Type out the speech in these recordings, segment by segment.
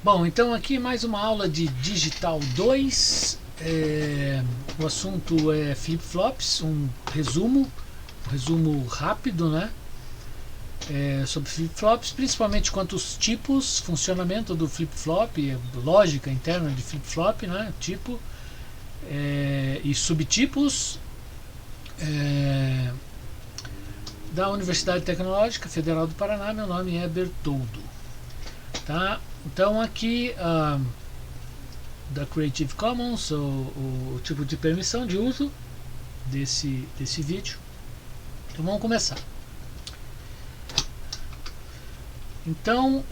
Bom, então aqui mais uma aula de Digital 2. O assunto é flip-flops, um resumo rápido, né? Sobre flip-flops, principalmente quanto aos tipos, funcionamento do flip-flop, lógica interna de flip-flop, né? Tipo e subtipos da Universidade Tecnológica Federal do Paraná. Meu nome é Bertoldo, tá? Então aqui da Creative Commons, o tipo de permissão de uso desse vídeo. Então vamos começar. Então,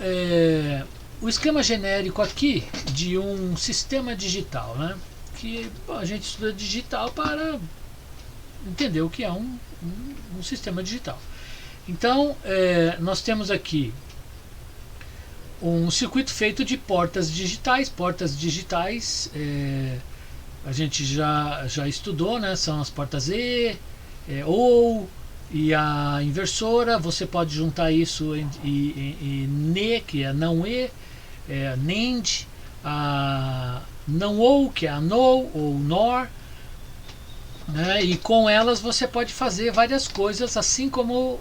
o esquema genérico aqui de um sistema digital, né? Que a gente estuda digital para entender o que é um sistema digital. Então, nós temos aqui um circuito feito de portas digitais. Portas digitais a gente já estudou, né? São as portas OU e a inversora. Você pode juntar isso em NE, que é não NAND, a não OU, que é a NO ou NOR, né? E com elas você pode fazer várias coisas, assim como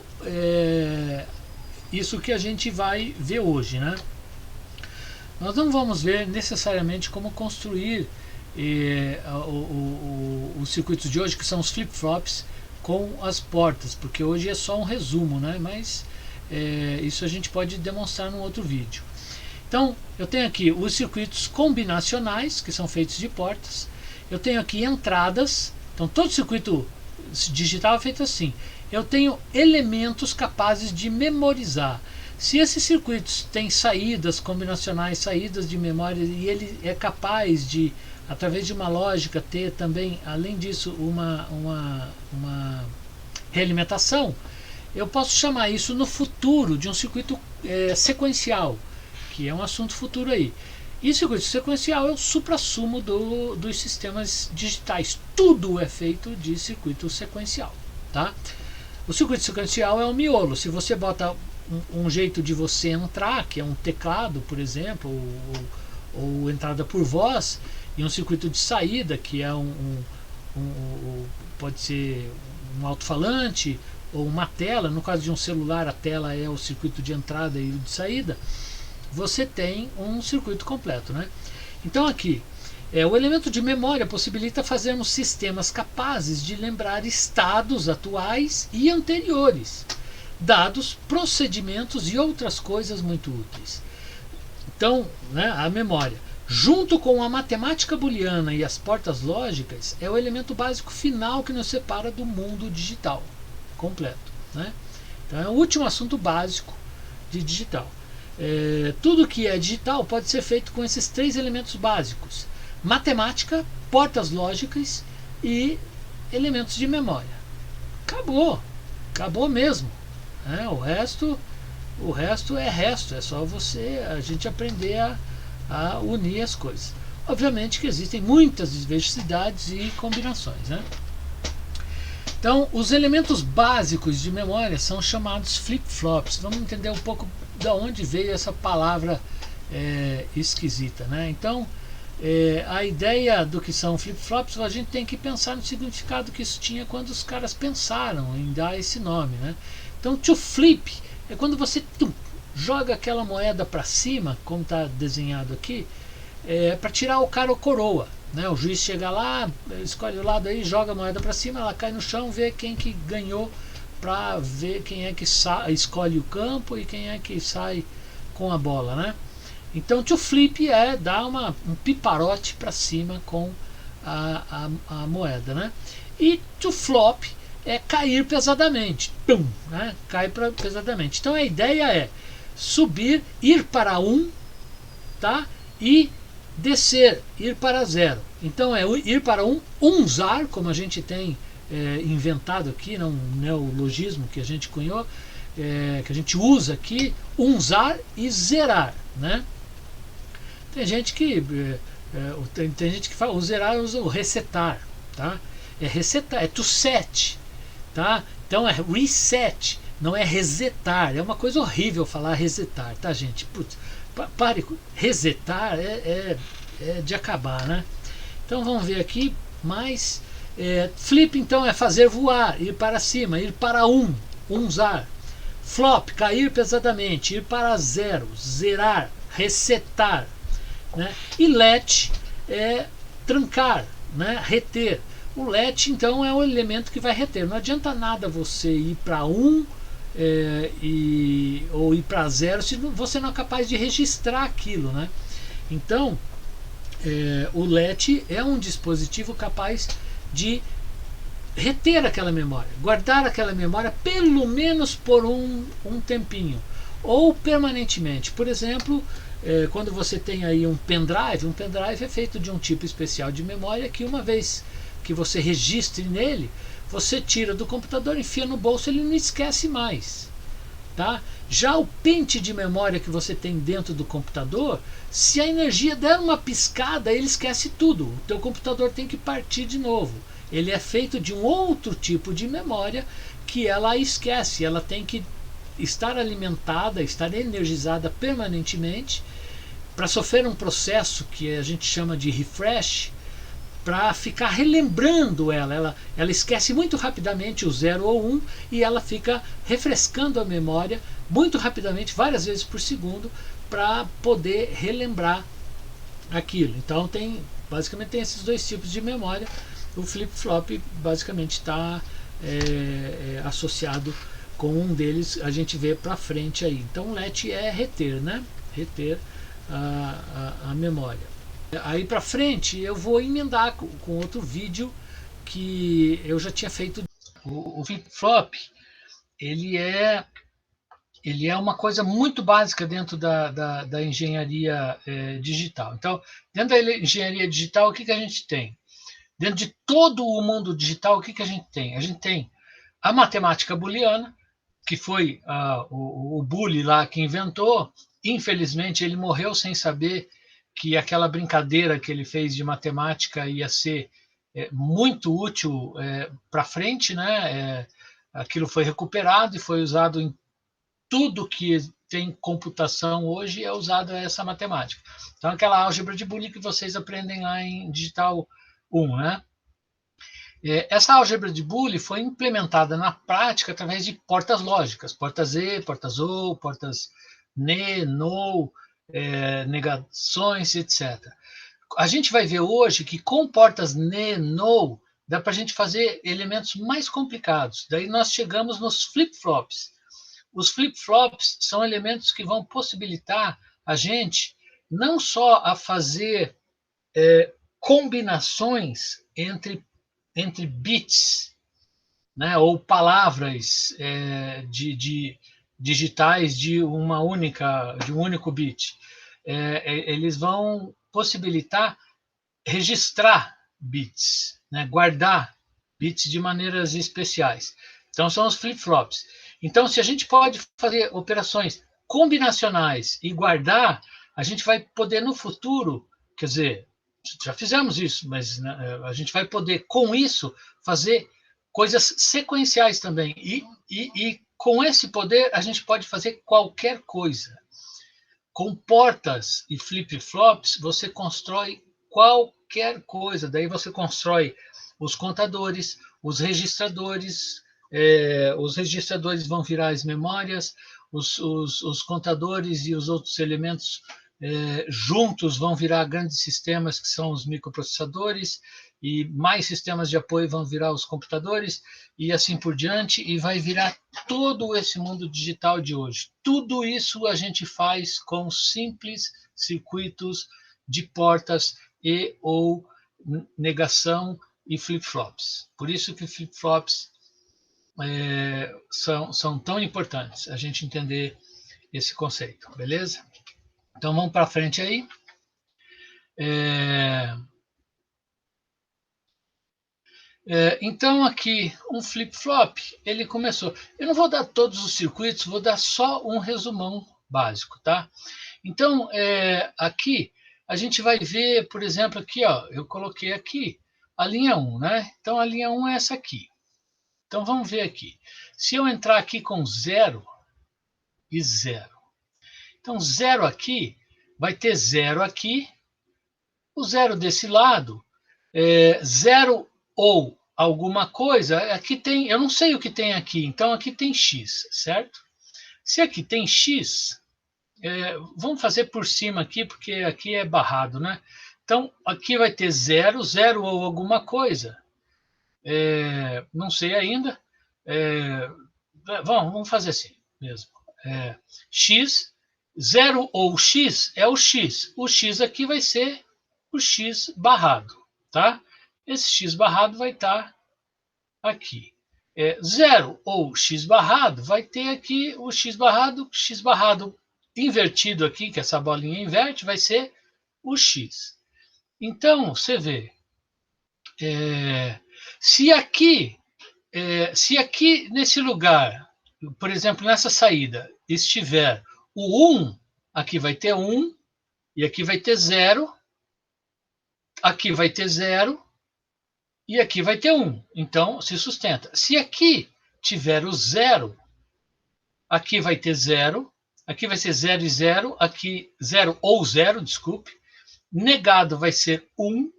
isso que a gente vai ver hoje, né? Nós não vamos ver necessariamente como construir os circuitos de hoje, que são os flip-flops com as portas, porque hoje é só um resumo, né? Mas isso a gente pode demonstrar num outro vídeo. Então, eu tenho aqui os circuitos combinacionais, que são feitos de portas. Eu tenho aqui entradas. Então, todo circuito digital é feito assim. Eu tenho elementos capazes de memorizar. Se esses circuitos têm saídas combinacionais, saídas de memória, e ele é capaz de, através de uma lógica, ter também, além disso, uma realimentação, eu posso chamar isso no futuro de um circuito sequencial, que é um assunto futuro aí. E circuito sequencial é o suprassumo dos sistemas digitais. Tudo é feito de circuito sequencial, tá? O circuito sequencial é o miolo. Se você bota um jeito de você entrar, que é um teclado, por exemplo, ou entrada por voz, e um circuito de saída, que é pode ser um alto-falante ou uma tela. No caso de um celular, a tela é o circuito de entrada e de saída. Você tem um circuito completo, né? Então aqui, o elemento de memória possibilita fazermos sistemas capazes de lembrar estados atuais e anteriores, dados, procedimentos e outras coisas muito úteis. Então, né, a memória, junto com a matemática booleana e as portas lógicas, é o elemento básico final que nos separa do mundo digital completo, né? Então é o último assunto básico de digital. Tudo que é digital pode ser feito com esses três elementos básicos: matemática, portas lógicas e elementos de memória. Acabou mesmo. O resto é só a gente aprender a unir as coisas. Obviamente que existem muitas diversidades e combinações, né? Então, os elementos básicos de memória são chamados flip-flops. Vamos entender um pouco de onde veio essa palavra esquisita, né? Então, a ideia do que são flip-flops, a gente tem que pensar no significado que isso tinha quando os caras pensaram em dar esse nome, né? Então, to flip é quando você joga aquela moeda para cima, como está desenhado aqui, para tirar o cara ou coroa, né? O juiz chega lá, escolhe o lado aí, joga a moeda para cima, ela cai no chão, vê quem que ganhou, para ver quem é que escolhe o campo e quem é que sai com a bola, né? Então, to flip é dar um piparote para cima com a moeda, né? E to flop é cair pesadamente, né? Cai pesadamente. Então a ideia é subir, ir para 1, tá? E descer, ir para 0. Então é ir para 1, unzar, como a gente tem inventado aqui, um neologismo que a gente cunhou, que a gente usa aqui, unzar e zerar, né? Tem gente que fala, o zerar usa o resetar, tá? É resetar, é to set, tá? Então é reset, não é resetar. É uma coisa horrível falar resetar, tá, gente? Putz, Pare, resetar é de acabar, né? Então vamos ver aqui mais. Flip então é fazer voar, ir para cima, ir para umzar. Flop, cair pesadamente, ir para zero, zerar, resetar. Né? E let é trancar, né? Reter. O let então é o elemento que vai reter. Não adianta nada você ir para ou ir para zero se você não é capaz de registrar aquilo, né? Então o let é um dispositivo capaz de reter aquela memória, guardar aquela memória pelo menos por um tempinho ou permanentemente. Por exemplo, quando você tem aí um pendrive é feito de um tipo especial de memória que uma vez que você registre nele, você tira do computador, enfia no bolso, ele não esquece mais. Tá? Já o pente de memória que você tem dentro do computador, se a energia der uma piscada, ele esquece tudo. O teu computador tem que partir de novo. Ele é feito de um outro tipo de memória que ela esquece. Ela tem que estar alimentada, estar energizada permanentemente para sofrer um processo que a gente chama de refresh, para ficar relembrando ela esquece muito rapidamente o 0 ou 1 e ela fica refrescando a memória muito rapidamente, várias vezes por segundo, para poder relembrar aquilo. Então basicamente tem esses dois tipos de memória. O flip-flop basicamente está associado com um deles, a gente vê para frente aí. Então let é reter, né? Reter a memória. Aí para frente eu vou emendar com outro vídeo que eu já tinha feito. O flip-flop ele é uma coisa muito básica dentro da engenharia digital. Então, dentro da engenharia digital, o que a gente tem? Dentro de todo o mundo digital, o que a gente tem? A gente tem a matemática booleana, que foi o Boole lá que inventou. Infelizmente, ele morreu sem saber que aquela brincadeira que ele fez de matemática ia ser muito útil para frente, né? Aquilo foi recuperado e foi usado em tudo que tem computação hoje, é usado essa matemática. Então, aquela álgebra de Boole que vocês aprendem lá em Digital 1, né? Essa álgebra de Boole foi implementada na prática através de portas lógicas, portas E, portas OU, portas NE, NO, negações, etc. A gente vai ver hoje que com portas NE, NO, dá para a gente fazer elementos mais complicados. Daí nós chegamos nos flip-flops. Os flip-flops são elementos que vão possibilitar a gente não só a fazer combinações entre bits, né, ou palavras digitais de um único bit. Eles vão possibilitar registrar bits, né, guardar bits de maneiras especiais. Então são os flip-flops. Então, se a gente pode fazer operações combinacionais e guardar, a gente vai poder no futuro, quer dizer, já fizemos isso, mas a gente vai poder, com isso, fazer coisas sequenciais também. E com esse poder, a gente pode fazer qualquer coisa. Com portas e flip-flops, você constrói qualquer coisa. Daí você constrói os contadores, os registradores. Os registradores vão virar as memórias, os contadores e os outros elementos juntos vão virar grandes sistemas que são os microprocessadores, e mais sistemas de apoio vão virar os computadores, e assim por diante, e vai virar todo esse mundo digital de hoje. Tudo isso a gente faz com simples circuitos de portas e ou negação e flip-flops. Por isso que flip-flops são tão importantes, a gente entender esse conceito, beleza? Então vamos para frente aí. Então aqui um flip-flop, ele começou. Eu não vou dar todos os circuitos, vou dar só um resumão básico, tá? Então aqui a gente vai ver, por exemplo, aqui, ó, eu coloquei aqui a linha 1, né? Então a linha 1 é essa aqui. Então vamos ver aqui. Se eu entrar aqui com 0 e 0, então 0 aqui vai ter 0 aqui, o 0 desse lado, 0 ou alguma coisa, aqui tem, eu não sei o que tem aqui, então aqui tem x, certo? Se aqui tem x, vamos fazer por cima aqui, porque aqui é barrado, né? Então, aqui vai ter 0, 0 ou alguma coisa. Não sei ainda. Vamos fazer assim mesmo. X, 0 ou x é o x. O x aqui vai ser o x barrado, tá? Esse x barrado vai estar aqui. 0 ou x barrado vai ter aqui o x barrado invertido aqui, que essa bolinha inverte, vai ser o x. Então, você vê, se aqui nesse lugar, por exemplo, nessa saída, estiver o 1, aqui vai ter 1, e aqui vai ter 0, aqui vai ter 0, e aqui vai ter 1. Então, se sustenta. Se aqui tiver o 0, aqui vai ter 0, aqui vai ser 0 e 0, aqui 0 ou 0, desculpe. Negado vai ser 1,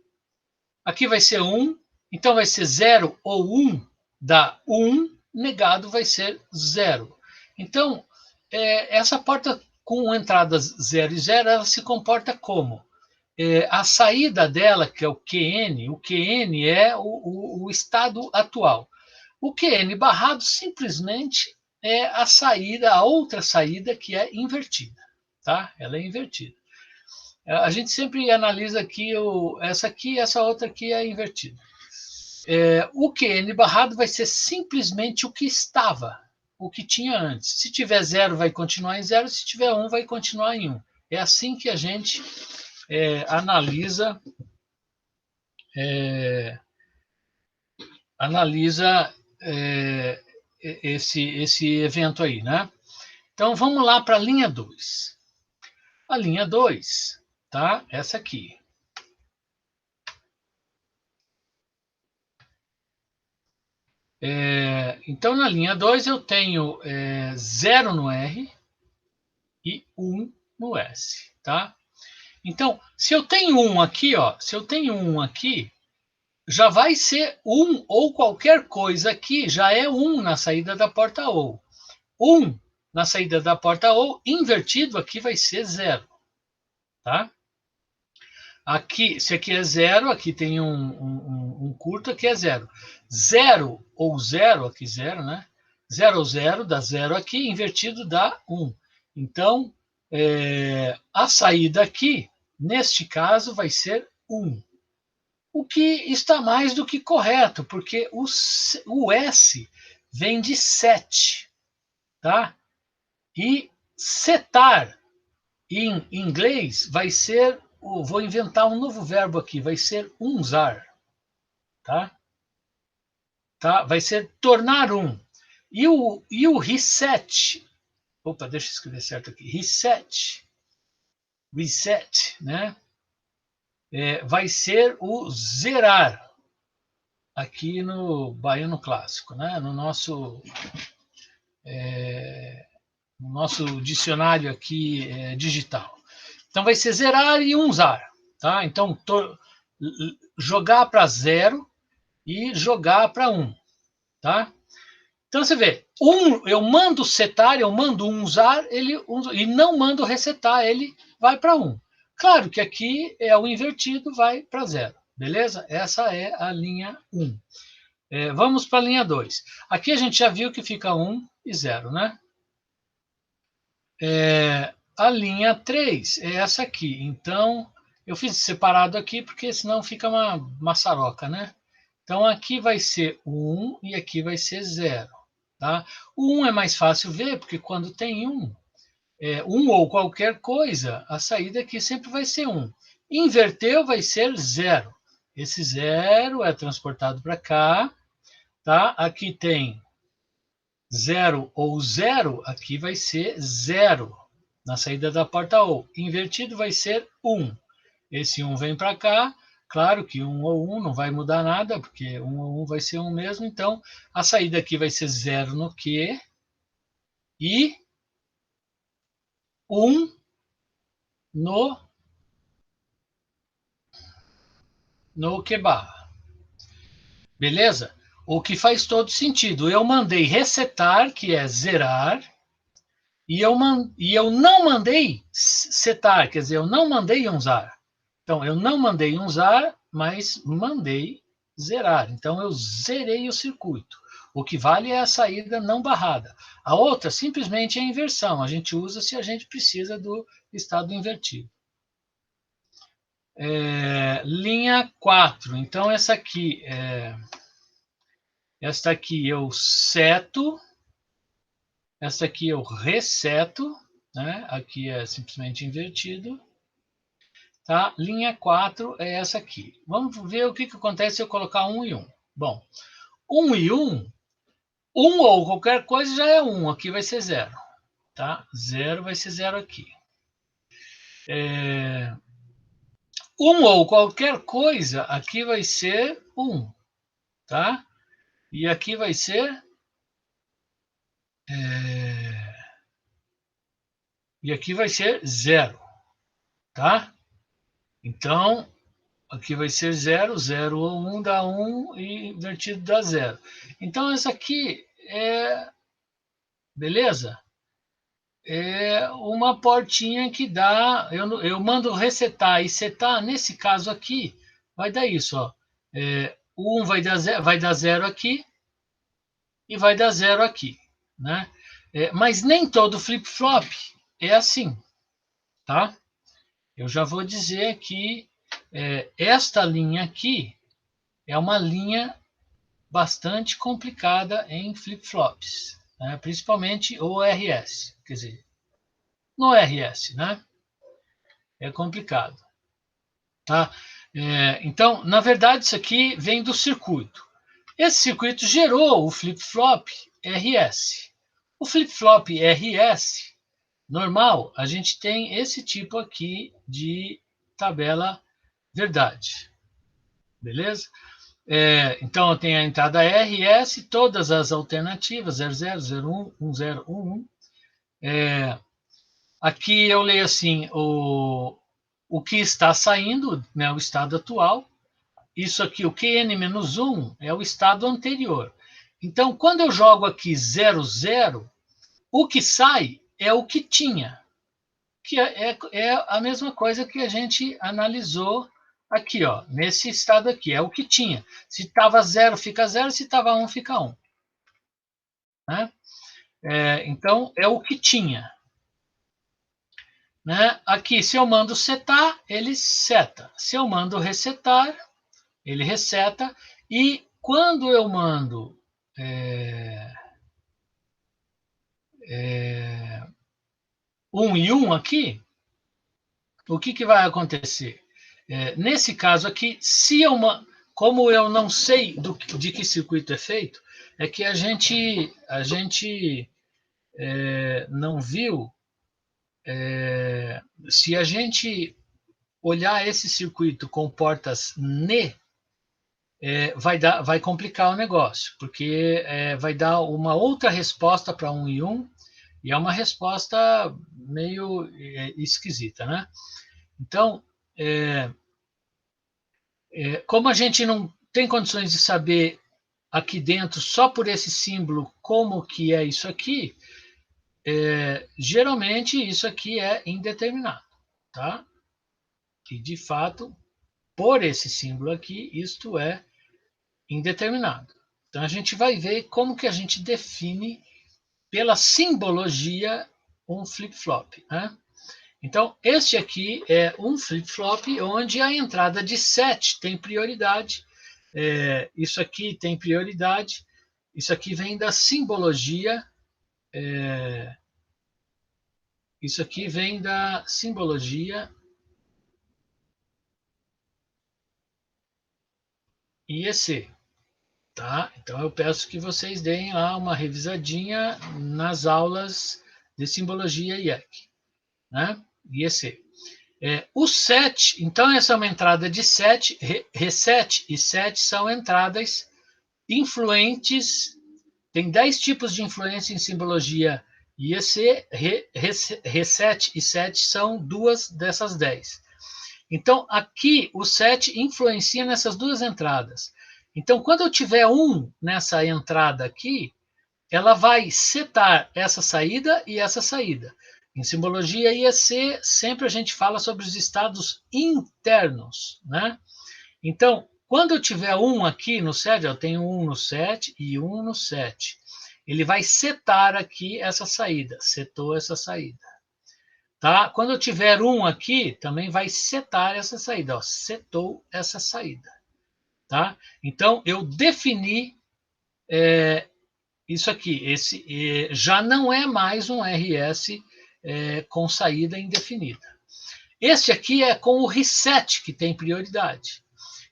aqui vai ser 1, então vai ser 0 ou 1 dá 1, negado vai ser 0. Então, essa porta com entradas 0 e 0, ela se comporta como? A saída dela, que é o QN é o estado atual. O QN barrado simplesmente é a saída, a outra saída que é invertida, tá? Ela é invertida. A gente sempre analisa aqui essa aqui e essa outra aqui é invertida. O QN barrado vai ser simplesmente o que estava, o que tinha antes. Se tiver 0, vai continuar em 0, se tiver 1, vai continuar em 1. É assim que a gente analisa esse evento aí, né? Então vamos lá para a linha 2. A linha 2, tá? Essa aqui. Então na linha 2 eu tenho 0 no R e 1 no S, tá? Então, se eu tenho 1 aqui, já vai ser 1 ou qualquer coisa aqui, já é 1 na saída da porta ou. 1 na saída da porta ou, invertido aqui vai ser 0, tá? Aqui, se aqui é 0, aqui tem um curto, aqui é 0. 0 ou 0, aqui 0, né? 0 ou 0 dá 0 aqui, invertido dá 1. Então, a saída aqui, neste caso, vai ser 1. O que está mais do que correto, porque o S vem de set, tá? E setar em inglês vai ser, vou inventar um novo verbo aqui, vai ser usar, tá? Vai ser tornar um. E o reset, deixa eu escrever certo aqui, reset, né? Vai ser o zerar, aqui no baiano clássico, né? No nosso dicionário aqui digital. Então vai ser zerar e usar, tá? Então jogar para 0 e jogar para 1, tá? Então você vê, eu mando setar, eu mando usar, e não mando resetar, ele vai para 1. Claro que aqui é o invertido, vai para 0, beleza? Essa é a linha 1. Vamos para a linha 2. Aqui a gente já viu que fica 1 e 0, né? A linha 3 é essa aqui. Então, eu fiz separado aqui, porque senão fica uma maçaroca, né? Então, aqui vai ser 1 e aqui vai ser 0. Tá? O 1 é mais fácil ver, porque quando tem 1, 1 ou qualquer coisa, a saída aqui sempre vai ser 1. Inverteu, vai ser 0. Esse 0 é transportado para cá. Tá? Aqui tem 0 ou 0, aqui vai ser 0 na saída da porta ou. Invertido vai ser 1. Esse 1 vem para cá. Claro que 1 ou 1 não vai mudar nada, porque 1 ou 1 vai ser 1 mesmo. Então, a saída aqui vai ser 0 no Q e 1 no que barra. Beleza? O que faz todo sentido. Eu mandei resetar, que é zerar, e eu não mandei setar, quer dizer, eu não mandei unzar. Então, eu não mandei unzar, mas mandei zerar. Então, eu zerei o circuito. O que vale é a saída não barrada. A outra, simplesmente, é a inversão. A gente usa se a gente precisa do estado invertido. Linha 4. Então, essa aqui eu seto. Essa aqui eu reseto. Né? Aqui é simplesmente invertido. Tá? Linha 4 é essa aqui. Vamos ver o que acontece se eu colocar 1 e 1. Bom, 1 e 1, 1 ou qualquer coisa já é 1. Aqui vai ser 0. Tá? 0 vai ser 0 aqui. 1 ou qualquer coisa, aqui vai ser 1. Tá? E aqui vai ser... E aqui vai ser 0. Tá? Então, aqui vai ser 0, 0 ou 1 dá 1 e invertido dá 0. Então, essa aqui é... Beleza? É uma portinha que dá... Eu mando resetar e setar, nesse caso aqui, vai dar isso. Ó. O 1 vai dar 0 aqui e vai dar 0 aqui. Né? Mas nem todo flip-flop é assim. Tá? Eu já vou dizer que esta linha aqui é uma linha bastante complicada em flip-flops, né? Principalmente o RS, quer dizer, no RS, né? É complicado, tá? Então, na verdade, isso aqui vem do circuito. Esse circuito gerou o flip-flop RS. O flip-flop RS normal, a gente tem esse tipo aqui de tabela verdade, beleza? Então, eu tenho a entrada RS, todas as alternativas, 00, 01, 10, 11. Aqui eu leio assim, o que está saindo, né, o estado atual. Isso aqui, o QN-1, é o estado anterior. Então, quando eu jogo aqui 00, o que sai é o que tinha, que é a mesma coisa que a gente analisou aqui, ó, nesse estado aqui, é o que tinha. Se estava 0, fica 0, se estava 1, fica 1. Né? Então, é o que tinha. Né? Aqui, se eu mando setar, ele seta. Se eu mando resetar, ele reseta. E quando eu mando 1 e 1 aqui, o que vai acontecer? Nesse caso aqui, como eu não sei de que circuito é feito, é que a gente não viu. Se a gente olhar esse circuito com portas NE, vai complicar o negócio, porque vai dar uma outra resposta para 1 e 1, e é uma resposta meio esquisita, né? Então, como a gente não tem condições de saber aqui dentro, só por esse símbolo, como que é isso aqui, geralmente isso aqui é indeterminado, tá? E, de fato, por esse símbolo aqui, isto é indeterminado. Então, a gente vai ver como que a gente define, pela simbologia, um flip-flop, né? Então, este aqui é um flip-flop onde a entrada de 7 tem prioridade. Isso aqui tem prioridade. Isso aqui vem da simbologia. Isso aqui vem da simbologia IEC. Tá? Então, eu peço que vocês deem lá uma revisadinha nas aulas de simbologia IEC, né? IEC. O 7, então essa é uma entrada de 7, reset e 7 são entradas influentes, tem 10 tipos de influência em simbologia IEC, reset e set são duas dessas 10. Então, aqui o set influencia nessas duas entradas. Então, quando eu tiver 1 nessa entrada aqui, ela vai setar essa saída e essa saída. Em simbologia IEC, sempre a gente fala sobre os estados internos, né? Então, quando eu tiver 1 aqui no set, eu tenho 1 no set e 1 no set. Ele vai setar aqui essa saída, setou essa saída. Tá? Quando eu tiver 1 aqui, também vai setar essa saída, ó, setou essa saída. Tá? Então, eu defini isso aqui. Esse já não é mais um RS com saída indefinida. Este aqui é com o reset que tem prioridade.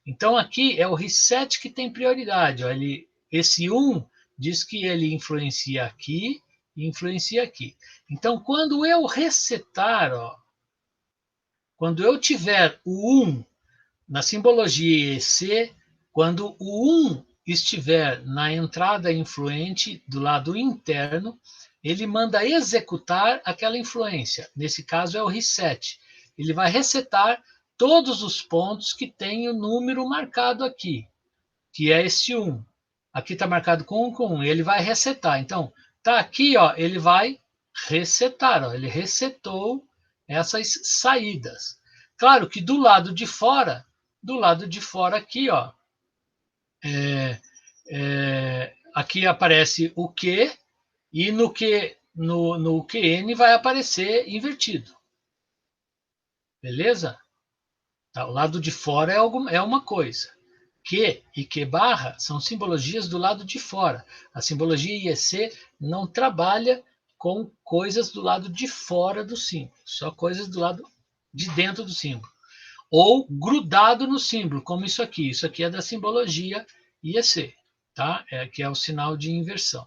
Então, aqui é o reset que tem prioridade. Ó, esse 1 diz que ele influencia aqui e influencia aqui. Então, quando eu resetar, ó, quando eu tiver o 1 na simbologia EC, quando o 1 estiver na entrada influente do lado interno, ele manda executar aquela influência. Nesse caso é o reset. Ele vai resetar todos os pontos que tem o número marcado aqui, que é esse 1. Aqui está marcado com 1, com 1. Ele vai resetar. Então, está aqui, ó, ele vai resetar. Ó, ele resetou essas saídas. Claro que do lado de fora aqui, ó, aqui aparece o Q e no QN vai aparecer invertido. Beleza? Tá, o lado de fora é uma coisa. Q e Q barra são simbologias do lado de fora. A simbologia IEC não trabalha com coisas do lado de fora do símbolo, só coisas do lado de dentro do símbolo. Ou grudado no símbolo, como isso aqui. Isso aqui é da simbologia IEC, tá? Que é o sinal de inversão.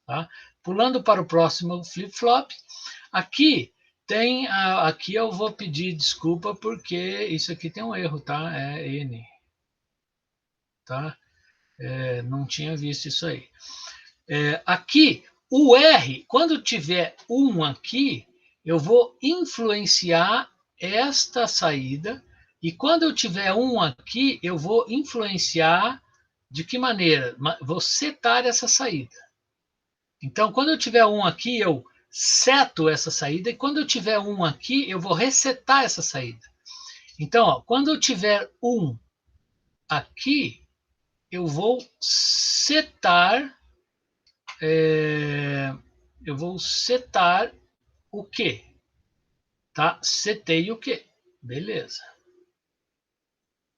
Tá? Pulando para o próximo flip-flop, aqui aqui eu vou pedir desculpa porque isso aqui tem um erro, tá? É N, tá? Não tinha visto isso aí. Aqui, o R, quando tiver 1 aqui, eu vou influenciar esta saída, e quando eu tiver 1 aqui, eu vou influenciar de que maneira? Vou setar essa saída. Então, quando eu tiver 1 aqui, eu seto essa saída, e quando eu tiver 1 aqui, eu vou resetar essa saída. Então, ó, quando eu tiver 1 aqui, eu vou setar o quê? Tá? Setei o quê? Beleza.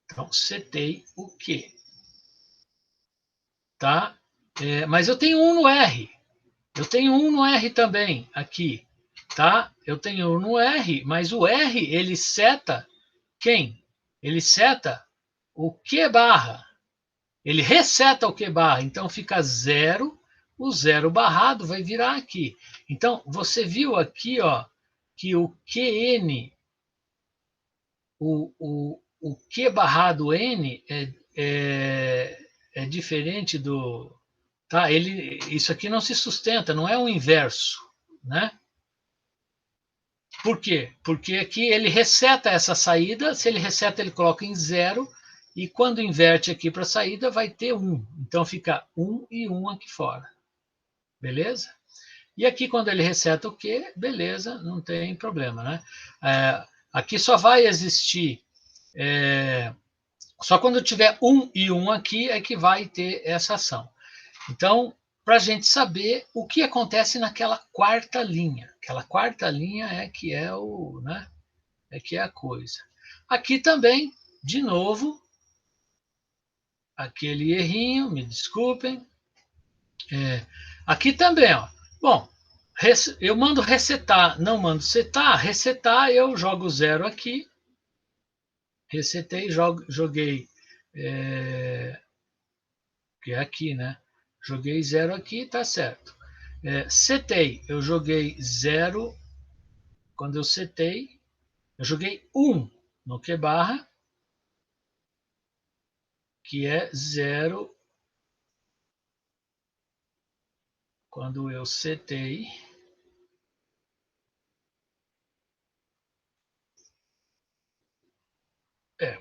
Então, setei o quê? Tá? Mas eu tenho 1 no R. Eu tenho 1 no R também, aqui. Tá? Eu tenho 1 no R, mas o R, ele seta quem? Ele seta o Q barra. Ele reseta o Q barra. Então, fica 0. O 0 barrado vai virar aqui. Então, você viu aqui, ó, que o QN, o Q barrado N é diferente do... Tá? Isso aqui não se sustenta, não é o inverso, né? Por quê? Porque aqui ele reseta essa saída, se ele reseta, ele coloca em 0, e quando inverte aqui para a saída, vai ter 1. Então fica 1 e 1 aqui fora. Beleza? E aqui, quando ele reseta o Q, beleza, não tem problema, né? Aqui só vai existir... só quando tiver 1 e 1 aqui é que vai ter essa ação. Então, para a gente saber o que acontece naquela quarta linha. Aquela quarta linha é que é a coisa. Aqui também, de novo, aquele errinho, me desculpem. Aqui também, ó. Bom, eu mando resetar, não mando setar. Resetar, eu jogo 0 aqui. Resetei, joguei... que é aqui, né? Joguei 0 aqui, tá certo. Setei, eu joguei 0. Quando eu setei, eu joguei 1 no Q barra, que é 0. Quando eu setei,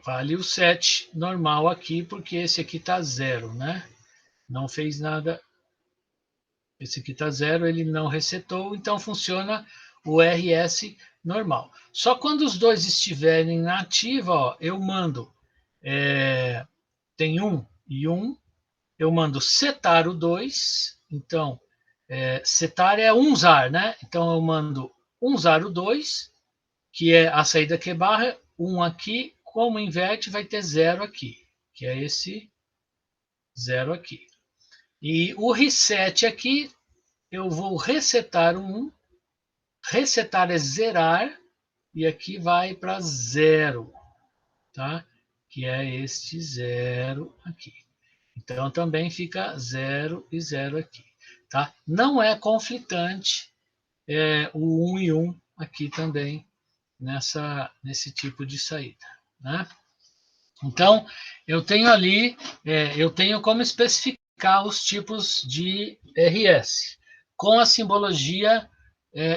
Vale o set normal aqui, porque esse aqui está 0, né? Não fez nada. Esse aqui está 0, ele não resetou, então funciona o RS normal. Só quando os dois estiverem na ativa, ó, eu mando, tem 1 e 1, eu mando setar o 2, então, setar é unzar, né? Então eu mando unzar o 2, que é a saída que barra, 1 aqui, como inverte, vai ter 0 aqui, que é esse 0 aqui. E o reset aqui, eu vou resetar o 1, resetar é zerar, e aqui vai para 0, tá? Que é este 0 aqui. Então também fica 0 e 0 aqui, tá? Não é conflitante o 1 e 1 aqui também nesse tipo de saída, né? Então, eu tenho ali, eu tenho como especificar os tipos de RS com a simbologia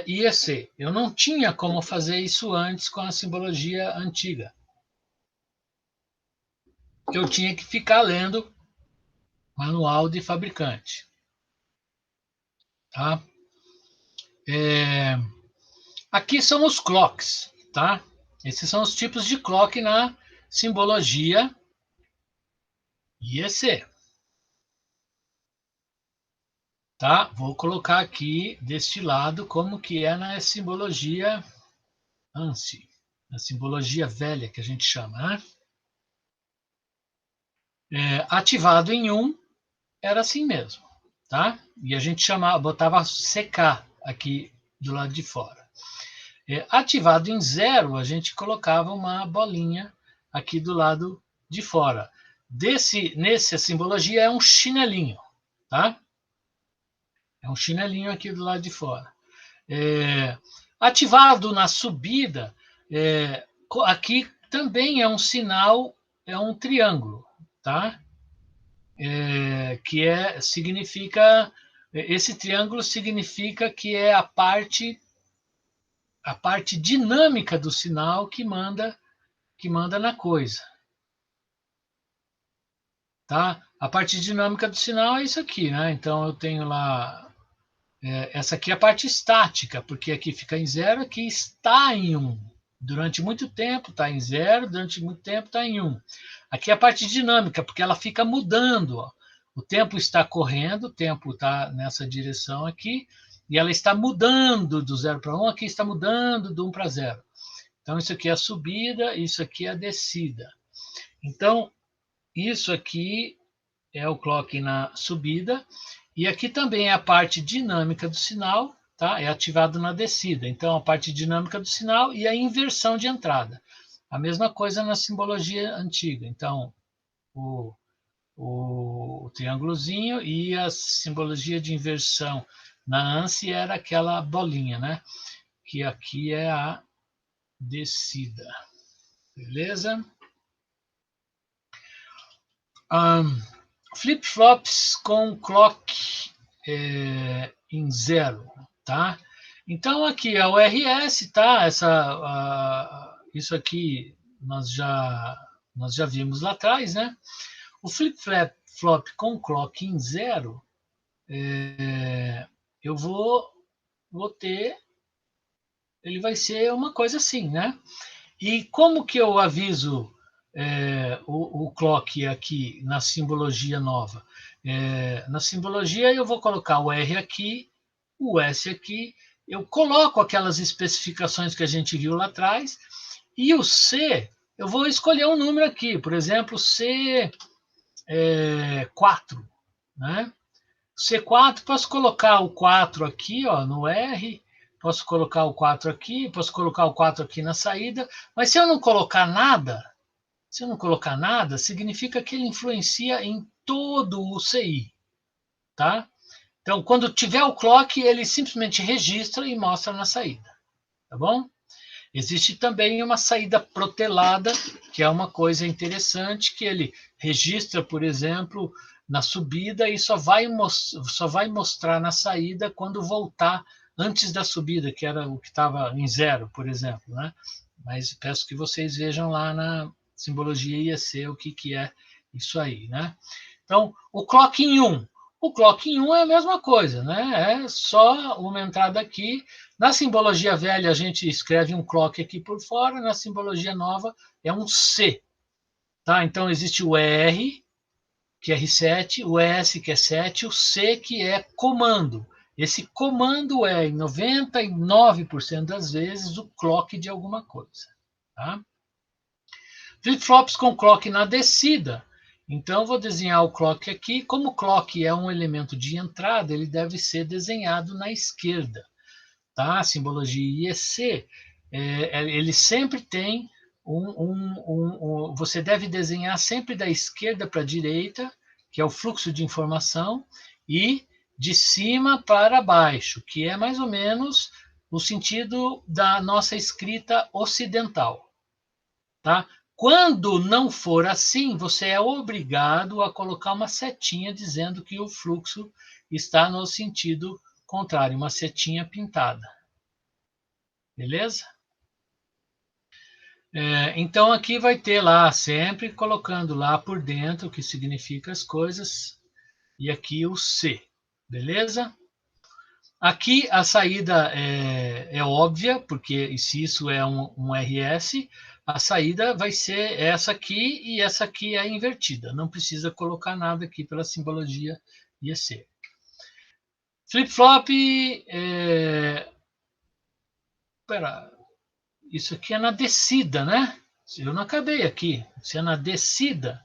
IEC. Eu não tinha como fazer isso antes com a simbologia antiga. Eu tinha que ficar lendo manual de fabricante. Tá? Aqui são os clocks, tá? Esses são os tipos de clock na simbologia IEC. Tá? Vou colocar aqui deste lado como que é na simbologia ANSI, na simbologia velha que a gente chama, né? Ativado em 1 era assim mesmo, tá? E a gente botava CK aqui do lado de fora. Ativado em 0, a gente colocava uma bolinha aqui do lado de fora. Nessa simbologia é um chinelinho, tá? É um chinelinho aqui do lado de fora. Ativado na subida, aqui também é um sinal, é um triângulo, tá? Que significa, esse triângulo significa que é a parte dinâmica do sinal que manda na coisa, tá? A parte dinâmica do sinal é isso aqui, né? Então eu tenho lá essa aqui é a parte estática, porque aqui fica em 0, aqui está em 1. Durante muito tempo está em 0, durante muito tempo está em 1. Aqui é a parte dinâmica, porque ela fica mudando. Ó. O tempo está correndo, o tempo está nessa direção aqui, e ela está mudando do 0 para 1, aqui está mudando do 1 para 0. Então, isso aqui é a subida, isso aqui é a descida. Então, isso aqui é o clock na subida, e aqui também é a parte dinâmica do sinal, tá? É ativado na descida. Então, a parte dinâmica do sinal e a inversão de entrada. A mesma coisa na simbologia antiga. Então, o triângulozinho e a simbologia de inversão na ANSI era aquela bolinha, né? Que aqui é a descida. Beleza? Flip-flops com clock em 0, tá? Então aqui é o RS, tá? Isso aqui nós já vimos lá atrás, né? O flip-flop com clock em 0, eu vou ter, ele vai ser uma coisa assim, né? E como que eu aviso o clock aqui na simbologia nova? Na simbologia eu vou colocar o R aqui, o S aqui, eu coloco aquelas especificações que a gente viu lá atrás, e o C, eu vou escolher um número aqui, por exemplo, C4, né? C4, posso colocar o 4 aqui, ó, no R, posso colocar o 4 aqui, posso colocar o 4 aqui na saída, mas se eu não colocar nada, significa que ele influencia em todo o CI, tá? Então, quando tiver o clock, ele simplesmente registra e mostra na saída, tá bom? Existe também uma saída protelada, que é uma coisa interessante, que ele registra, por exemplo, na subida e só vai mostrar na saída quando voltar antes da subida, que era o que estava em 0, por exemplo, né? Mas peço que vocês vejam lá na simbologia IEC, o que é isso aí, né? Então, o clock em 1. O clock em 1 é a mesma coisa, né? É só uma entrada aqui. Na simbologia velha, a gente escreve um clock aqui por fora, na simbologia nova é um C. Tá? Então, existe o R, que é R7, o S, que é 7, o C, que é comando. Esse comando é, em 99% das vezes, o clock de alguma coisa. Tá? Flip-flops com clock na descida. Então, vou desenhar o clock aqui. Como o clock é um elemento de entrada, ele deve ser desenhado na esquerda. Tá? A simbologia IEC, ele sempre tem você deve desenhar sempre da esquerda para a direita, que é o fluxo de informação, e de cima para baixo, que é mais ou menos o sentido da nossa escrita ocidental. Tá? Quando não for assim, você é obrigado a colocar uma setinha dizendo que o fluxo está no sentido contrário, uma setinha pintada. Beleza? Então aqui vai ter lá, sempre colocando lá por dentro o que significa as coisas, e aqui o C. Beleza? Aqui a saída é óbvia, porque se isso é um RS, a saída vai ser essa aqui e essa aqui é invertida. Não precisa colocar nada aqui pela simbologia IEC. Flip-flop, isso aqui é na descida, né? Eu não acabei aqui. Se é na descida,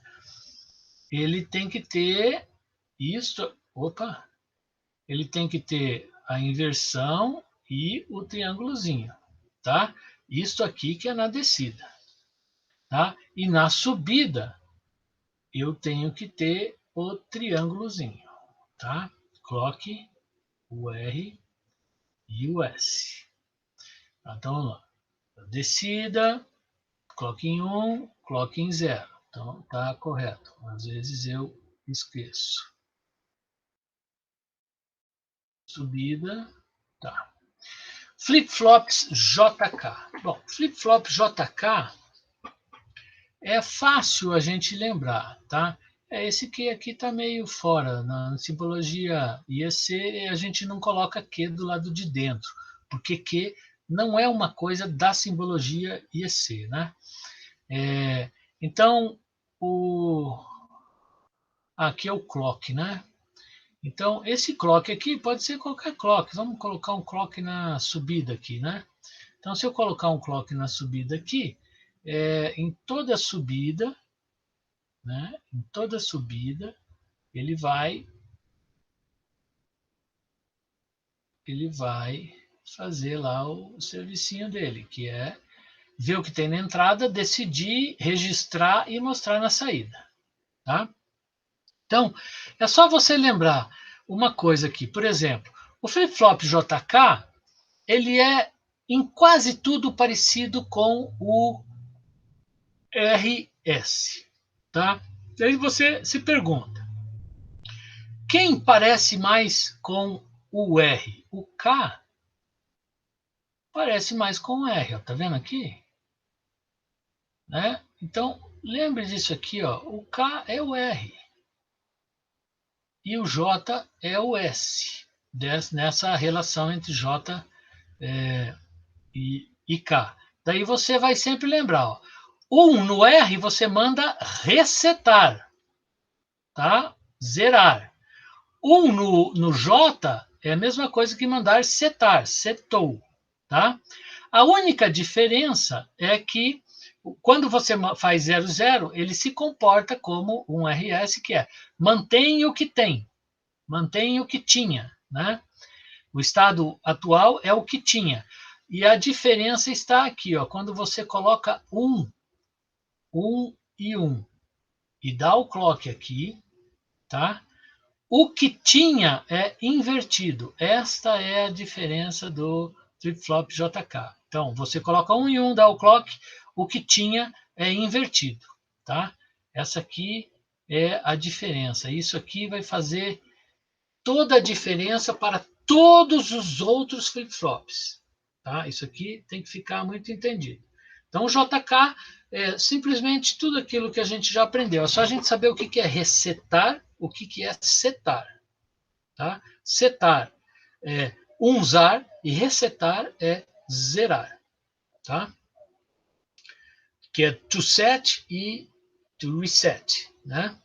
ele tem que ter isso. Opa! Ele tem que ter a inversão e o triângulozinho, tá? Isso aqui que é na descida, tá? E na subida, eu tenho que ter o triângulozinho, tá? Clock, o R e o S. Então, vamos lá. Descida, clock em 1, clock em 0. Então, tá correto. Às vezes eu esqueço. Subida, tá. Flip-flops JK. Bom, flip-flop JK é fácil a gente lembrar, tá? Esse Q aqui está meio fora. Na simbologia IEC, a gente não coloca Q do lado de dentro, porque Q não é uma coisa da simbologia IEC, né? Então, aqui é o clock, né? Então, esse clock aqui pode ser qualquer clock. Vamos colocar um clock na subida aqui, né? Então, se eu colocar um clock na subida aqui, em toda subida, né? Em toda subida, ele vai fazer lá o servicinho dele, que é ver o que tem na entrada, decidir, registrar e mostrar na saída, tá? Então, é só você lembrar uma coisa aqui, por exemplo, o flip-flop JK, ele é em quase tudo parecido com o RS, tá? E aí você se pergunta, quem parece mais com o R? O K parece mais com o R, ó, tá vendo aqui? Né? Então, lembre disso aqui, ó, o K é o R e o J é o S, nessa relação entre J e K. Daí você vai sempre lembrar, ó, 1 no R você manda resetar, tá? Zerar. 1 no J é a mesma coisa que mandar setar, setou, tá? A única diferença é que quando você faz 00, ele se comporta como um RS, que é mantém o que tem, mantém o que tinha, né? O estado atual é o que tinha. E a diferença está aqui, ó, quando você coloca 1 e 1 e dá o clock aqui, tá? O que tinha é invertido. Esta é a diferença do flip-flop JK. Então, você coloca 1 e 1, dá o clock, o que tinha é invertido, tá? Essa aqui é a diferença. Isso aqui vai fazer toda a diferença para todos os outros flip-flops, tá? Isso aqui tem que ficar muito entendido. Então, o JK simplesmente tudo aquilo que a gente já aprendeu. É só a gente saber o que é resetar, o que é setar. Tá? Setar é unzar e resetar é zerar. Tá? Que é to set e to reset. Né?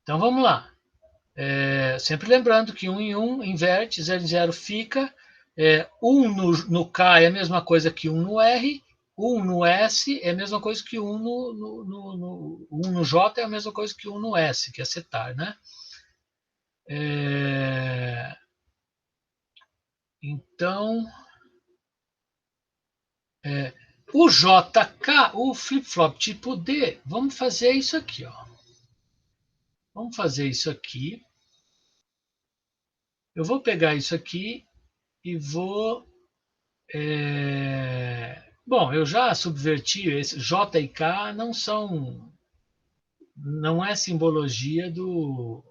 Então vamos lá. Sempre lembrando que 1 em 1 inverte, 0 em 0 fica. 1 no K é a mesma coisa que 1 no R. 1 no S é a mesma coisa que 1 no J é a mesma coisa que 1 no S, que é setar, né? Então, o JK, o flip-flop tipo D, vamos fazer isso aqui, ó. Vamos fazer isso aqui. Eu vou pegar isso aqui e vou... Bom, eu já subverti, esse J e K não são... Não é simbologia do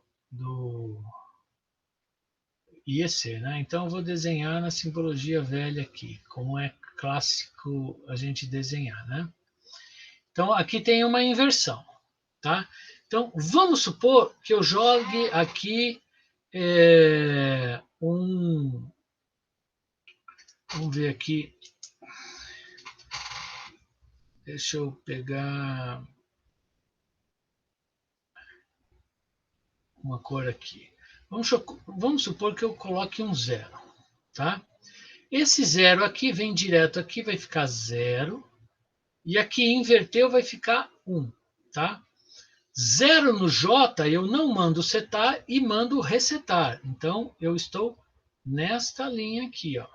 IEC, né? Então eu vou desenhar na simbologia velha aqui, como é clássico a gente desenhar, né? Então aqui tem uma inversão, tá? Então vamos supor que eu jogue aqui vamos ver aqui, deixa eu pegar uma cor aqui. Vamos supor que eu coloque um 0, tá? Esse 0 aqui vem direto aqui, vai ficar 0. E aqui inverteu, vai ficar 1, tá? 0 no J eu não mando setar e mando resetar. Então, eu estou nesta linha aqui, ó.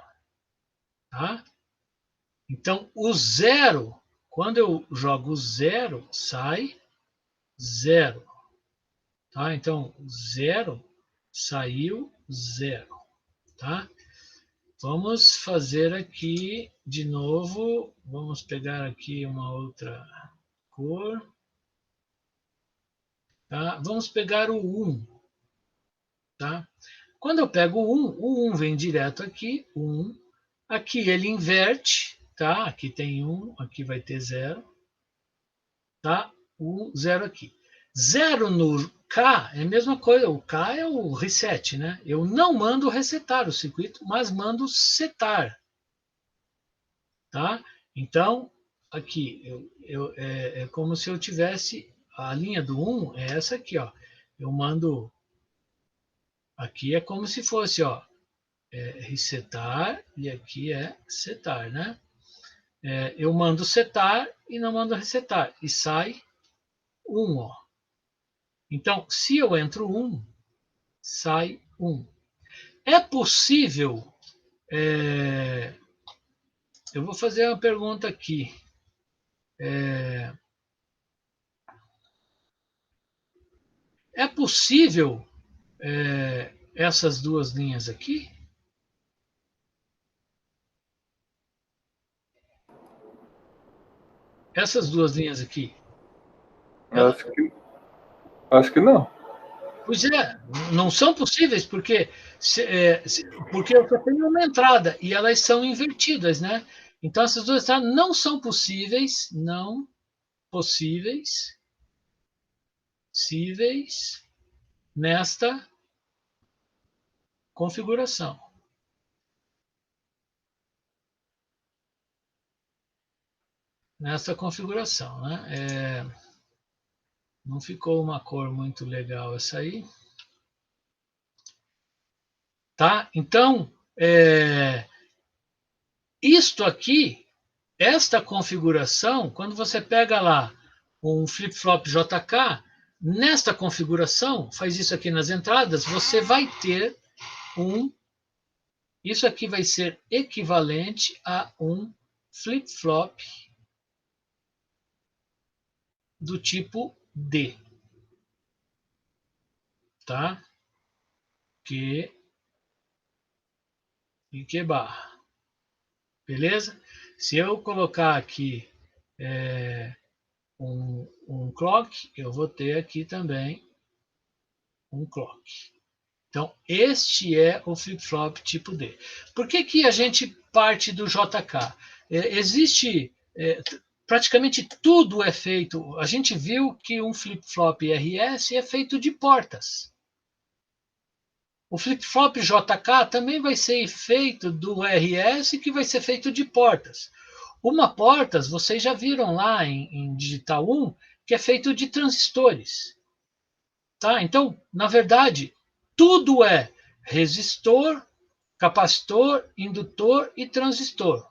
Tá? Então, o 0, quando eu jogo 0, sai 0. Tá? Então, 0 saiu 0. Tá? Vamos fazer aqui de novo. Vamos pegar aqui uma outra cor. Tá? Vamos pegar o 1. Tá? Quando eu pego o 1 vem direto aqui, 1. Aqui ele inverte, tá? Aqui tem 1, aqui vai ter 0. Tá? 0 aqui. 0 no K é a mesma coisa, o K é o reset, né? Eu não mando resetar o circuito, mas mando setar. Tá? Então, aqui, é como se eu tivesse a linha do 1, é essa aqui, ó. Eu mando... Aqui é como se fosse, ó, resetar e aqui é setar, né? Eu mando setar e não mando resetar. E sai 1, ó. Então, se eu entro 1, sai 1. É possível... eu vou fazer uma pergunta aqui. É possível essas duas linhas aqui? Essas duas linhas aqui. Acho que não. Pois é, não são possíveis porque porque eu só tenho uma entrada e elas são invertidas, né? Então essas duas entradas não são possíveis, possíveis nesta configuração. Nessa configuração, né? Não ficou uma cor muito legal essa aí. Tá? Então, isto aqui, esta configuração, quando você pega lá um flip-flop JK, nesta configuração, faz isso aqui nas entradas, você vai ter isso aqui vai ser equivalente a um flip-flop do tipo D. Tá? E Q barra. Beleza? Se eu colocar aqui um clock, eu vou ter aqui também um clock. Então, este é o flip-flop tipo D. Por que a gente parte do JK? Existe praticamente tudo é feito. A gente viu que um flip-flop RS é feito de portas. O flip-flop JK também vai ser feito do RS, que vai ser feito de portas. Uma portas, vocês já viram lá em Digital 1, que é feito de transistores. Tá? Então, na verdade, tudo é resistor, capacitor, indutor e transistor.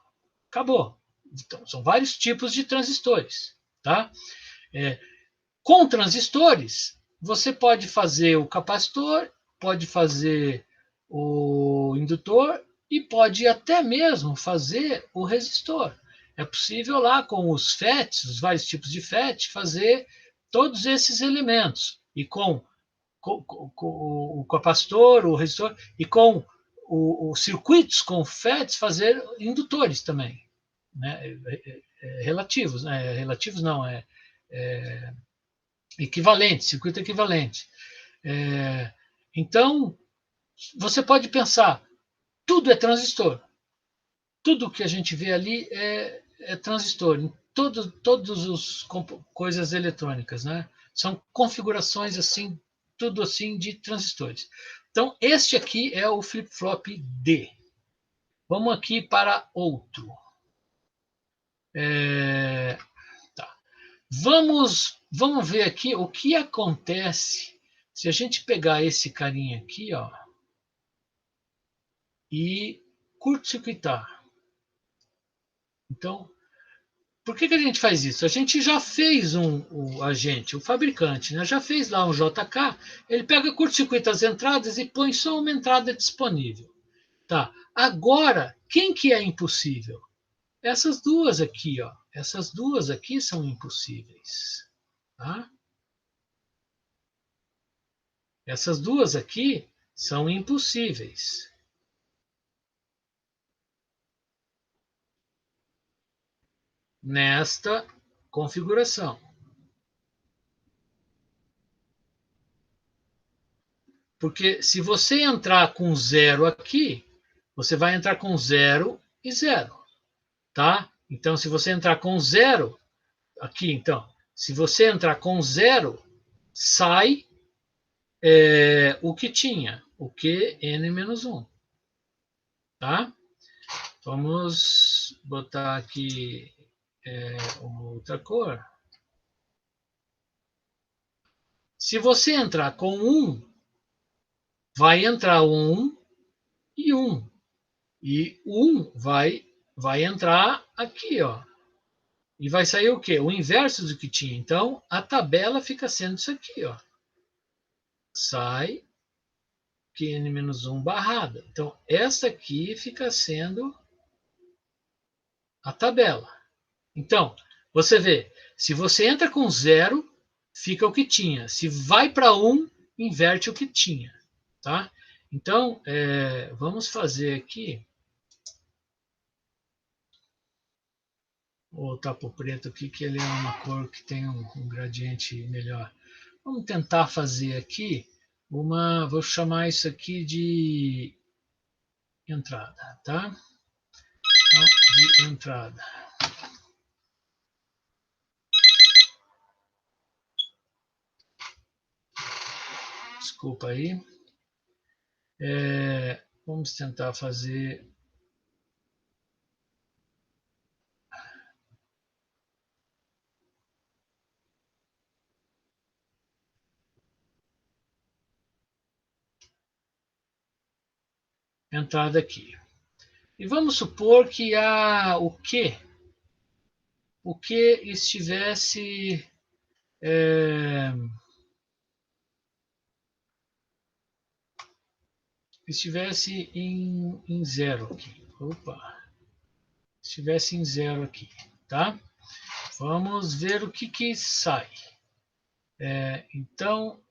Acabou. Então, são vários tipos de transistores. Tá? Com transistores, você pode fazer o capacitor, pode fazer o indutor e pode até mesmo fazer o resistor. É possível lá com os FETs, os vários tipos de FET, fazer todos esses elementos. E com o capacitor, o resistor, e com os circuitos com FETs, fazer indutores também. Né? Relativos, né? Relativos não, equivalente, circuito equivalente. Então, você pode pensar, tudo é transistor. Tudo que a gente vê ali é transistor, em todas as coisas eletrônicas, né? São configurações assim, tudo assim de transistores. Então, este aqui é o flip-flop D. Vamos aqui para outro. Tá. Vamos ver aqui o que acontece se a gente pegar esse carinha aqui, ó, e curto-circuitar. Então, por que a gente faz isso? A gente já fez o fabricante, né? Já fez lá um JK, ele pega, curto-circuita as entradas e põe só uma entrada disponível. Tá. Agora, quem que é impossível? Essas duas aqui, ó. Essas duas aqui são impossíveis. Tá? Essas duas aqui são impossíveis. Nesta configuração. Porque se você entrar com zero aqui, você vai entrar com 0 e 0. Tá? Então, se você entrar com 0, aqui então, se você entrar com 0, sai o que tinha, o que n-1. Tá? Vamos botar aqui uma outra cor. Se você entrar com 1, vai entrar 1 e 1. E 1 vai entrar aqui, ó. E vai sair o quê? O inverso do que tinha. Então, a tabela fica sendo isso aqui, ó. Sai Qn-1 barrada. Então, essa aqui fica sendo a tabela. Então, você vê, se você entra com 0, fica o que tinha. Se vai para 1, inverte o que tinha. Tá? Então, vamos fazer aqui. Vou voltar para o preto aqui, que ele é uma cor que tem um gradiente melhor. Vamos tentar fazer aqui vou chamar isso aqui de entrada, tá? Então, de entrada. Desculpa aí. Vamos tentar fazer entrada aqui. E vamos supor que o que estivesse em 0 aqui. Opa! Estivesse em 0 aqui, tá? Vamos ver o que sai. Então,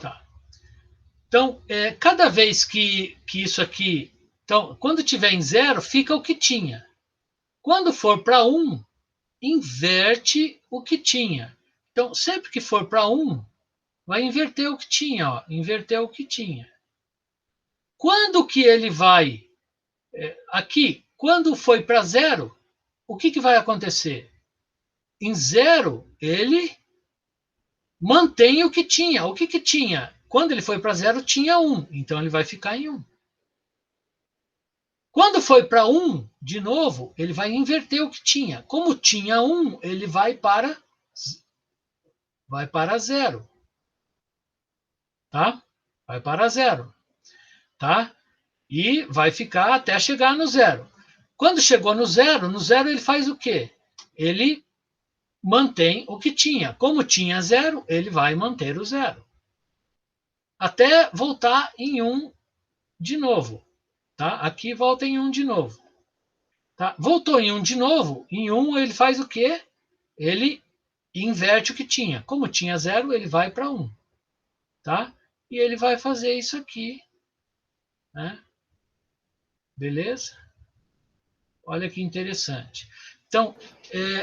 tá. Então, cada vez que isso aqui... Então, quando tiver em 0, fica o que tinha. Quando for para 1, inverte o que tinha. Então, sempre que for para 1, vai inverter o que tinha. Ó, inverter o que tinha. Quando que ele vai aqui, quando foi para 0, o que vai acontecer? Em 0, ele mantém o que tinha. O que tinha? Quando ele foi para 0, tinha 1. Então ele vai ficar em 1. Quando foi para 1, de novo, ele vai inverter o que tinha. Como tinha 1, ele vai para 0. Tá? Vai para 0. Tá? E vai ficar até chegar no 0. Quando chegou no 0, ele faz o quê? Ele mantém o que tinha. Como tinha 0, ele vai manter o 0. Até voltar em 1 de novo. Tá? Aqui volta em 1 de novo. Tá? Voltou em 1 de novo. Em 1 ele faz o quê? Ele inverte o que tinha. Como tinha 0, ele vai para 1. Tá? E ele vai fazer isso aqui. Né? Beleza? Olha que interessante. Então,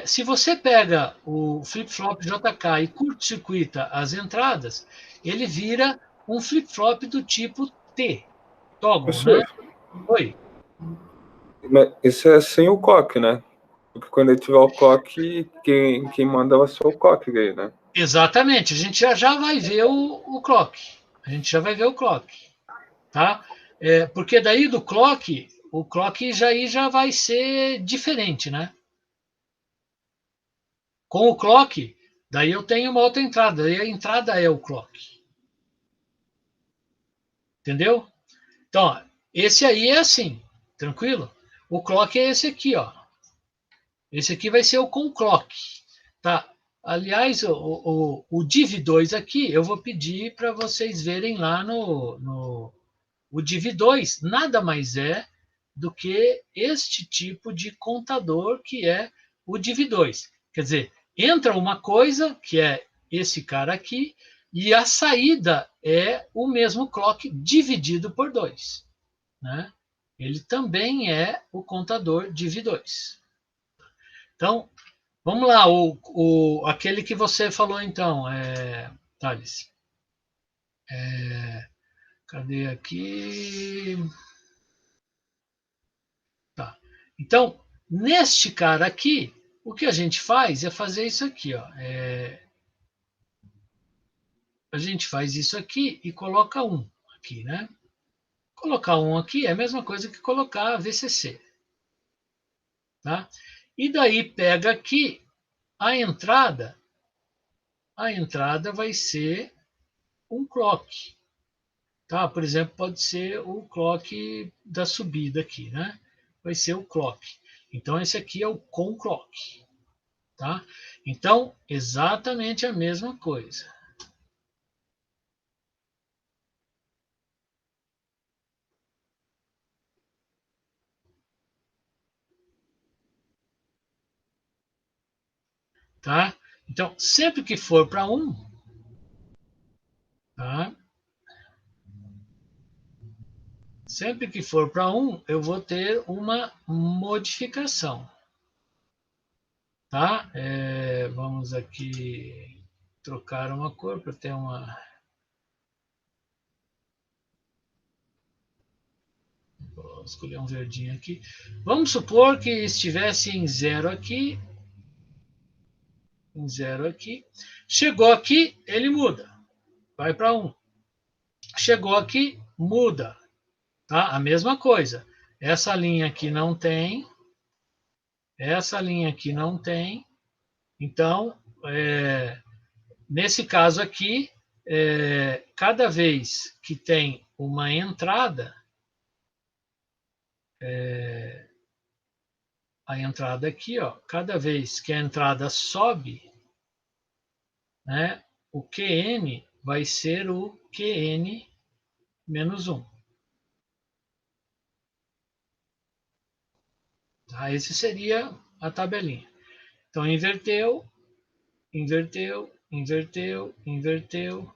se você pega o flip-flop JK e curto-circuita as entradas, ele vira um flip-flop do tipo T, toggle, né? Professor, Oi. mas isso é sem o coque, né? Porque quando ele tiver o coque, quem manda vai ser o coque aí, né? Exatamente. A gente já vai ver o clock. A gente já vai ver o clock, tá? Porque daí do clock, o clock já vai ser diferente, né? Com o clock, daí eu tenho uma outra entrada. Daí a entrada é o clock. Entendeu? Então, ó, esse aí é assim, tranquilo? O clock é esse aqui, ó. Esse aqui vai ser o com clock, tá? Aliás, o div2 aqui, eu vou pedir para vocês verem lá o div2 nada mais é do que este tipo de contador que é o div2. Quer dizer, entra uma coisa, que é esse cara aqui, e a saída é o mesmo clock dividido por 2. Né? Ele também é o contador div2. Então, vamos lá, aquele que você falou então, Thales. Cadê aqui? Tá. Então, neste cara aqui, o que a gente faz é fazer isso aqui, ó. A gente faz isso aqui e coloca 1 aqui, né? Colocar 1 aqui é a mesma coisa que colocar VCC. Tá? E daí pega aqui a entrada vai ser um clock. Tá? Por exemplo, pode ser o clock da subida aqui, né? Vai ser o clock. Então, esse aqui é o com clock. Tá? Então, exatamente a mesma coisa. Tá? Então, sempre que for para 1, tá? Sempre que for para 1, eu vou ter uma modificação. Tá? Vamos aqui trocar uma cor para ter uma. Vou escolher um verdinho aqui. Vamos supor que estivesse em 0 aqui. Em 0 aqui. Chegou aqui, ele muda. Vai para 1. Chegou aqui, muda. Tá? A mesma coisa. Essa linha aqui não tem. Essa linha aqui não tem. Então, nesse caso aqui, cada vez que tem uma entrada, a entrada aqui, ó, cada vez que a entrada sobe, né, o QN vai ser o QN menos 1. Tá? Esse seria a tabelinha. Então, inverteu, inverteu, inverteu, inverteu,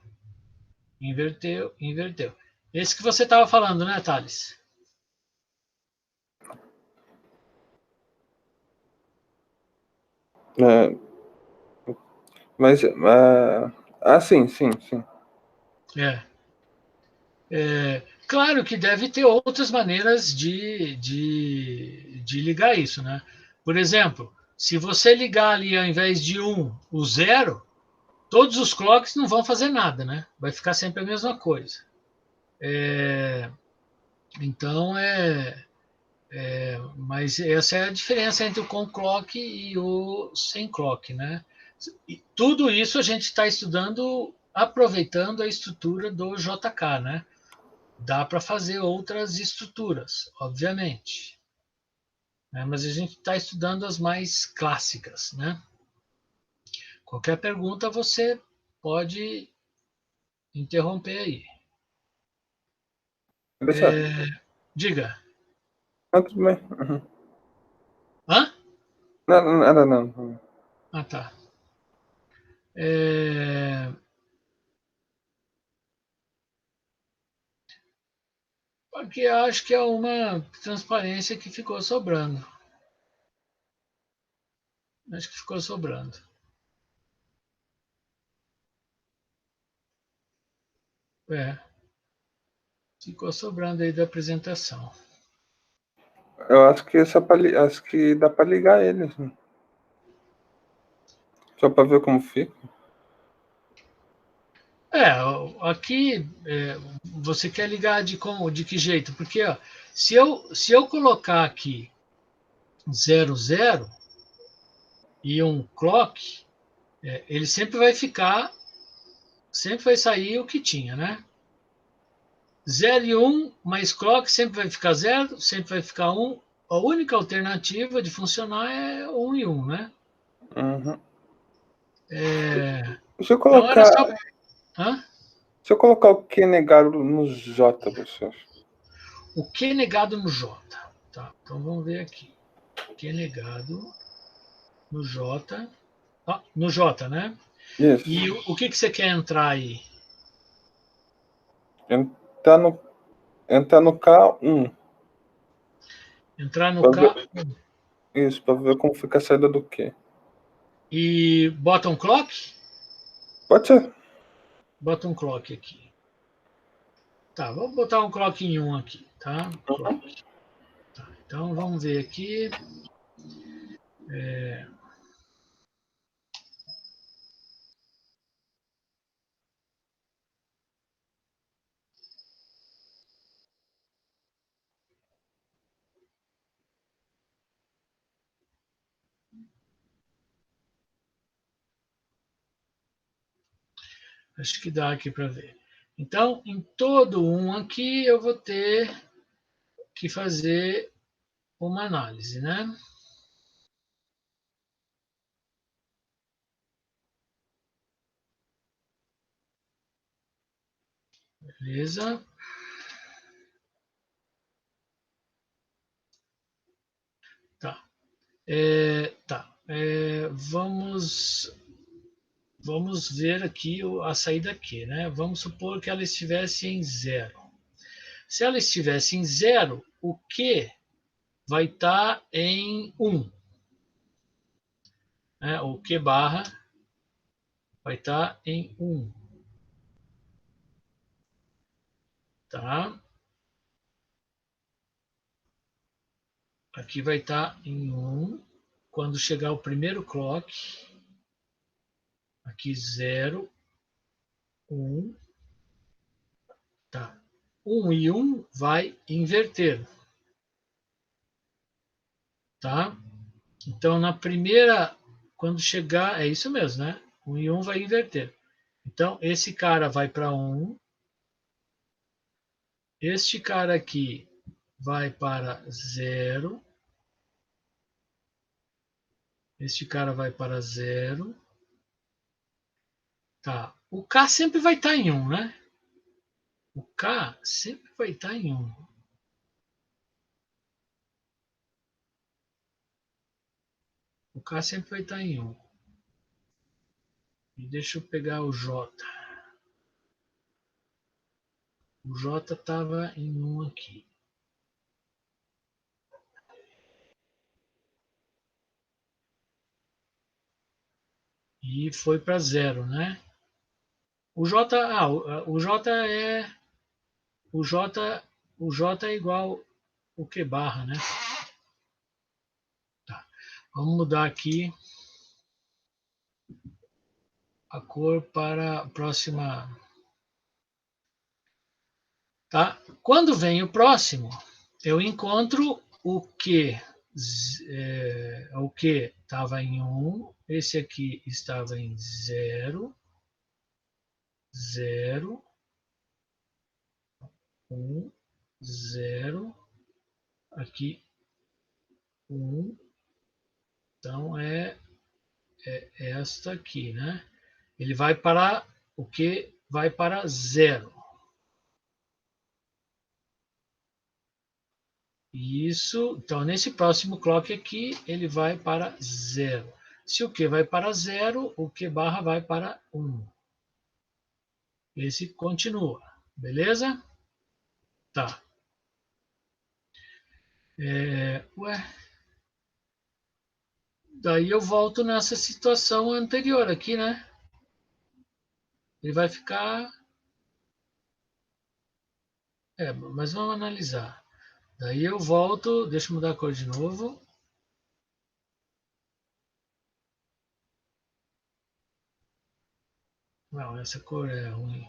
inverteu, inverteu. Esse que você estava falando, né, Thales? Mas, sim, sim, sim. É. Claro que deve ter outras maneiras de ligar isso, né? Por exemplo, se você ligar ali ao invés de o zero, todos os clocks não vão fazer nada, né? Vai ficar sempre a mesma coisa. É, então mas essa é a diferença entre o com clock e o sem clock, né? E tudo isso a gente está estudando, aproveitando a estrutura do JK, né? Dá para fazer outras estruturas, obviamente, né? Mas a gente está estudando as mais clássicas, né? Qualquer pergunta você pode interromper aí. Deixa. Diga. Ah, tudo bem. Uhum. Hã? Nada, não. Ah, tá. É... Porque acho que é uma transparência que ficou sobrando. Acho que ficou sobrando. É, ficou sobrando aí da apresentação. Eu acho que acho que dá pra ligar eles, né? Só pra ver como fica. É, aqui você quer ligar de que jeito? Porque ó, se eu colocar aqui 00 e um clock, ele sempre vai sair o que tinha, né? 0 e 1 mais clock sempre vai ficar 0, sempre vai ficar 1. A única alternativa de funcionar é 1 e 1, né? Uhum. É, Se eu então era colocar. só. Hã? Se eu colocar o Q negado no J, você acha? O que negado no J? Tá, então vamos ver aqui. Que negado no J. Ah, no J, né? Isso. E o que você quer entrar aí? Entrar no, entrar no K1. Entrar no Pra K ver, isso, pra ver como fica a saída do Q. e bota um clock? Pode ser. Bota um clock aqui. Tá, vamos botar um clock em 1 aqui, tá? Clock. Tá, então vamos ver aqui. É, acho que dá aqui para ver. Então, em todo um aqui, eu vou ter que fazer uma análise, né? Beleza? Tá. Tá. Vamos ver aqui a saída Q, né? Vamos supor que ela estivesse em 0. Se ela estivesse em 0, o Q vai estar em 1. Né? O Q barra vai estar em 1. Tá? Aqui vai estar em 1. Quando chegar o primeiro clock, aqui 0, 1. Tá. 1 e 1 vai inverter. Tá? Então, na primeira, quando chegar, é isso mesmo, né? 1 e 1 vai inverter. Então, esse cara vai para 1, este cara aqui vai para 0, este cara vai para 0. Tá. O K sempre vai estar em 1, né? O K sempre vai estar em 1. O K sempre vai estar em 1. E deixa eu pegar o J. O J estava em 1 aqui. E foi para 0, né? O J, o J é o J é igual o Q barra, né? Tá. Vamos mudar aqui a cor para a próxima. Tá? Quando vem o próximo, eu encontro o que estava em 1, esse aqui estava em 0, 0, 1, 0, aqui 1, então é esta aqui, né? Ele vai para o que vai para 0. Isso, então nesse próximo clock aqui, ele vai para 0. Se o Q vai para 0, o Q barra vai para 1. Esse continua, beleza? Tá. Ué. Daí eu volto nessa situação anterior aqui, né? Ele vai ficar... mas vamos analisar. Daí eu volto, deixa eu mudar a cor de novo. Não, essa cor é ruim.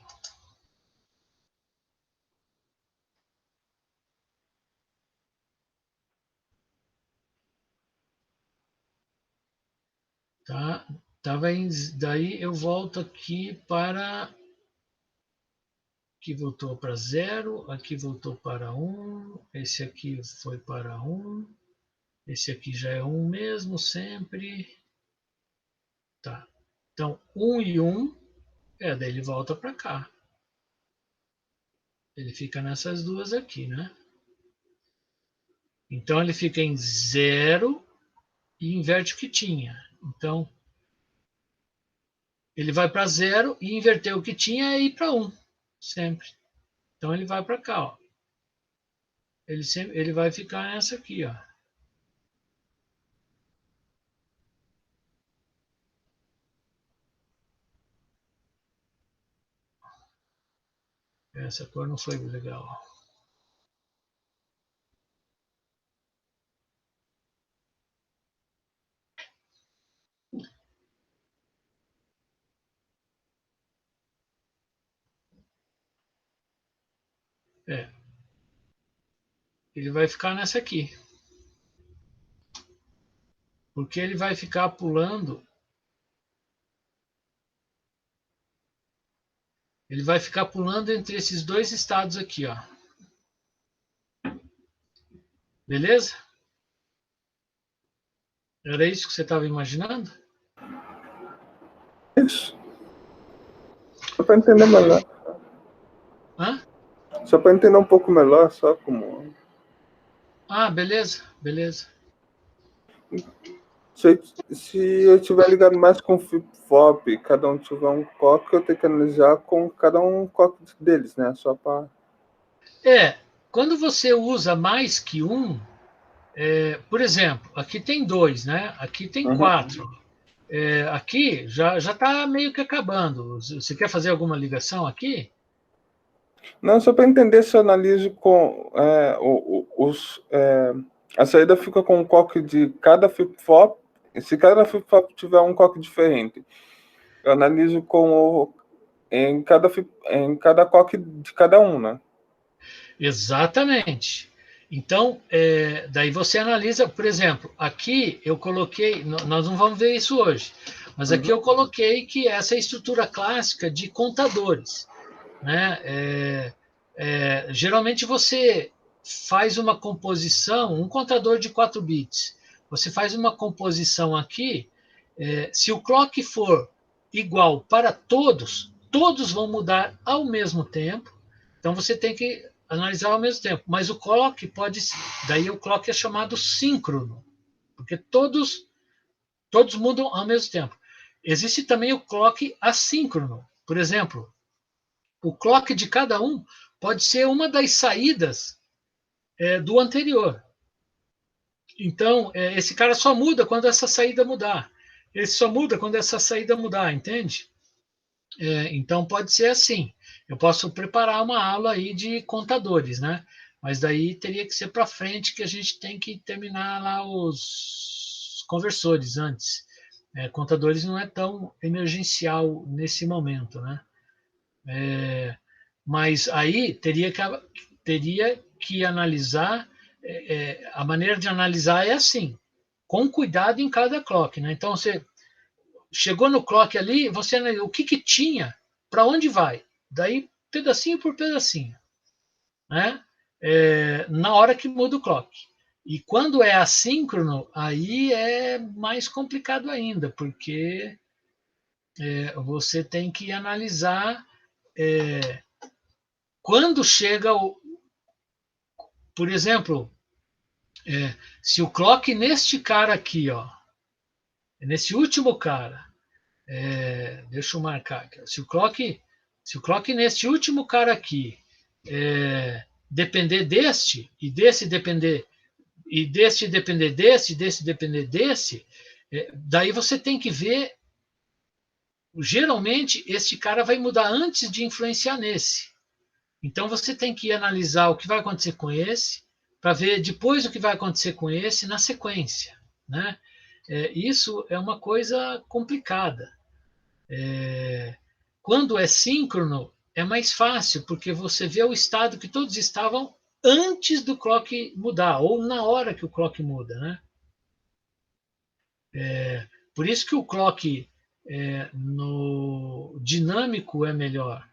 Tá? Daí eu volto aqui para... Aqui voltou para 0, aqui voltou para 1, esse aqui foi para 1, esse aqui já é 1 mesmo, sempre. Tá. Então, 1 e 1, daí ele volta para cá. Ele fica nessas duas aqui, né? Então, ele fica em 0 e inverte o que tinha. Então, ele vai para 0 e inverter o que tinha é ir para 1, sempre. Então, ele vai para cá, ó. Ele vai ficar nessa aqui, ó. Essa cor não foi legal. Ele vai ficar nessa aqui. Porque ele vai ficar pulando. Ele vai ficar pulando entre esses dois estados aqui, ó. Beleza? Era isso que você estava imaginando? Isso. Só para entender melhor. Hã? Só para entender um pouco melhor, só como... Ah, beleza, beleza. Se eu tiver ligado mais com o flip-flop, cada um tiver um coque, eu tenho que analisar com cada um coque deles, né? Só para... Quando você usa mais que um, por exemplo, aqui tem 2, né? Aqui tem 4. Aqui já está meio que acabando. Você quer fazer alguma ligação aqui? Não, só para entender se eu analiso com a saída fica com um coque de cada flip-flop. Se cada flip-flop tiver um coque diferente, eu analiso em cada coque de cada um, né? Exatamente. Então, daí você analisa, por exemplo, aqui eu coloquei, nós não vamos ver isso hoje, mas aqui eu coloquei que essa é a estrutura clássica de contadores, né? Geralmente você faz uma composição, um contador de 4 bits, você faz uma composição aqui, se o clock for igual para todos, todos vão mudar ao mesmo tempo, então você tem que analisar ao mesmo tempo. Mas o clock pode... Daí o clock é chamado síncrono, porque todos mudam ao mesmo tempo. Existe também o clock assíncrono. Por exemplo, o clock de cada um pode ser uma das saídas do anterior. Então, esse cara só muda quando essa saída mudar. Ele só muda quando essa saída mudar, entende? Então pode ser assim. Eu posso preparar uma aula aí de contadores, né? Mas daí teria que ser para frente, que a gente tem que terminar lá os conversores antes. Contadores não é tão emergencial nesse momento, né? Mas aí teria que analisar. A maneira de analisar é assim, com cuidado em cada clock, né? Então você chegou no clock ali, você analisa o que tinha, para onde vai. Daí, pedacinho por pedacinho, né? Na hora que muda o clock. E quando é assíncrono, aí é mais complicado ainda, porque você tem que analisar quando chega o. Por exemplo, se o clock neste cara aqui, ó, nesse último cara, deixa eu marcar aqui, se o clock neste último cara aqui depender deste, e desse depender, e deste depender desse, desse depender desse, daí você tem que ver, geralmente, este cara vai mudar antes de influenciar nesse. Então você tem que analisar o que vai acontecer com esse, para ver depois o que vai acontecer com esse na sequência, né? Isso é uma coisa complicada. Quando é síncrono, é mais fácil, porque você vê o estado que todos estavam antes do clock mudar, ou na hora que o clock muda, né? Por isso que o clock no dinâmico é melhor,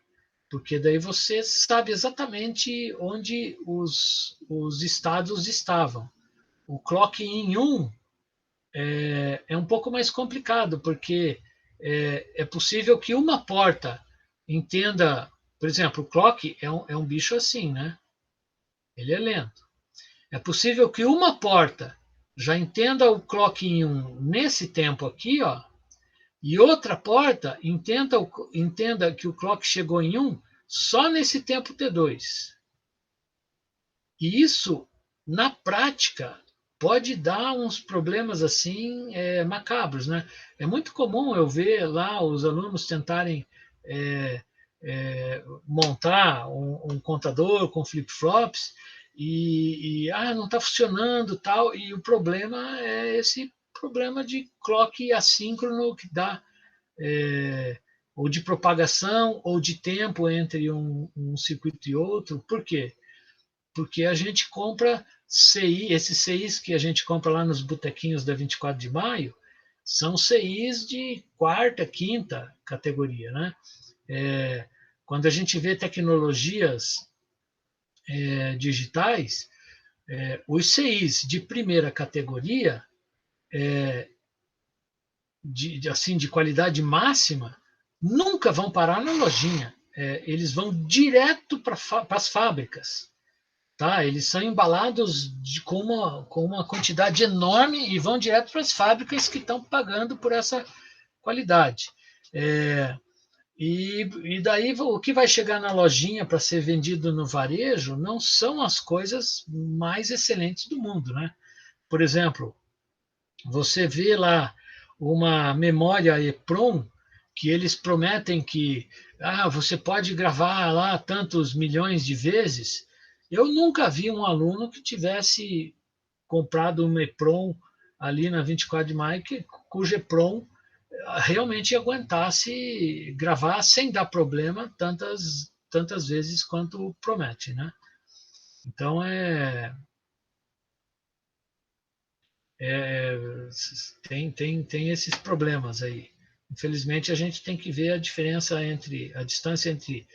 porque daí você sabe exatamente onde os estados estavam. O clock em 1 é um pouco mais complicado, porque é possível que uma porta entenda, por exemplo, o clock é um bicho assim, né? Ele é lento. É possível que uma porta já entenda o clock em 1 nesse tempo aqui, ó, e outra porta entenda que o clock chegou em 1 só nesse tempo T2. E isso, na prática, pode dar uns problemas assim macabros, né? É muito comum eu ver lá os alunos tentarem montar um contador com flip-flops e não está funcionando tal, e o problema é esse problema de clock assíncrono que dá ou de propagação ou de tempo entre um circuito e outro. Por quê? Porque a gente compra CI, esses CIs que a gente compra lá nos botequinhos da 24 de maio, são CIs de quarta, quinta categoria, né? Quando a gente vê tecnologias digitais, os CIs de primeira categoria, de qualidade máxima, nunca vão parar na lojinha. Eles vão direto para as fábricas. Tá? Eles são embalados com uma quantidade enorme e vão direto para as fábricas que estão pagando por essa qualidade. E daí o que vai chegar na lojinha para ser vendido no varejo não são as coisas mais excelentes do mundo, né? Por exemplo, você vê lá uma memória EPROM que eles prometem que você pode gravar lá tantos milhões de vezes. Eu nunca vi um aluno que tivesse comprado um EPROM ali na 24 de maio, cujo EPROM realmente aguentasse gravar sem dar problema tantas vezes quanto promete, né? Então é, tem esses problemas aí. Infelizmente a gente tem que ver a diferença a distância entre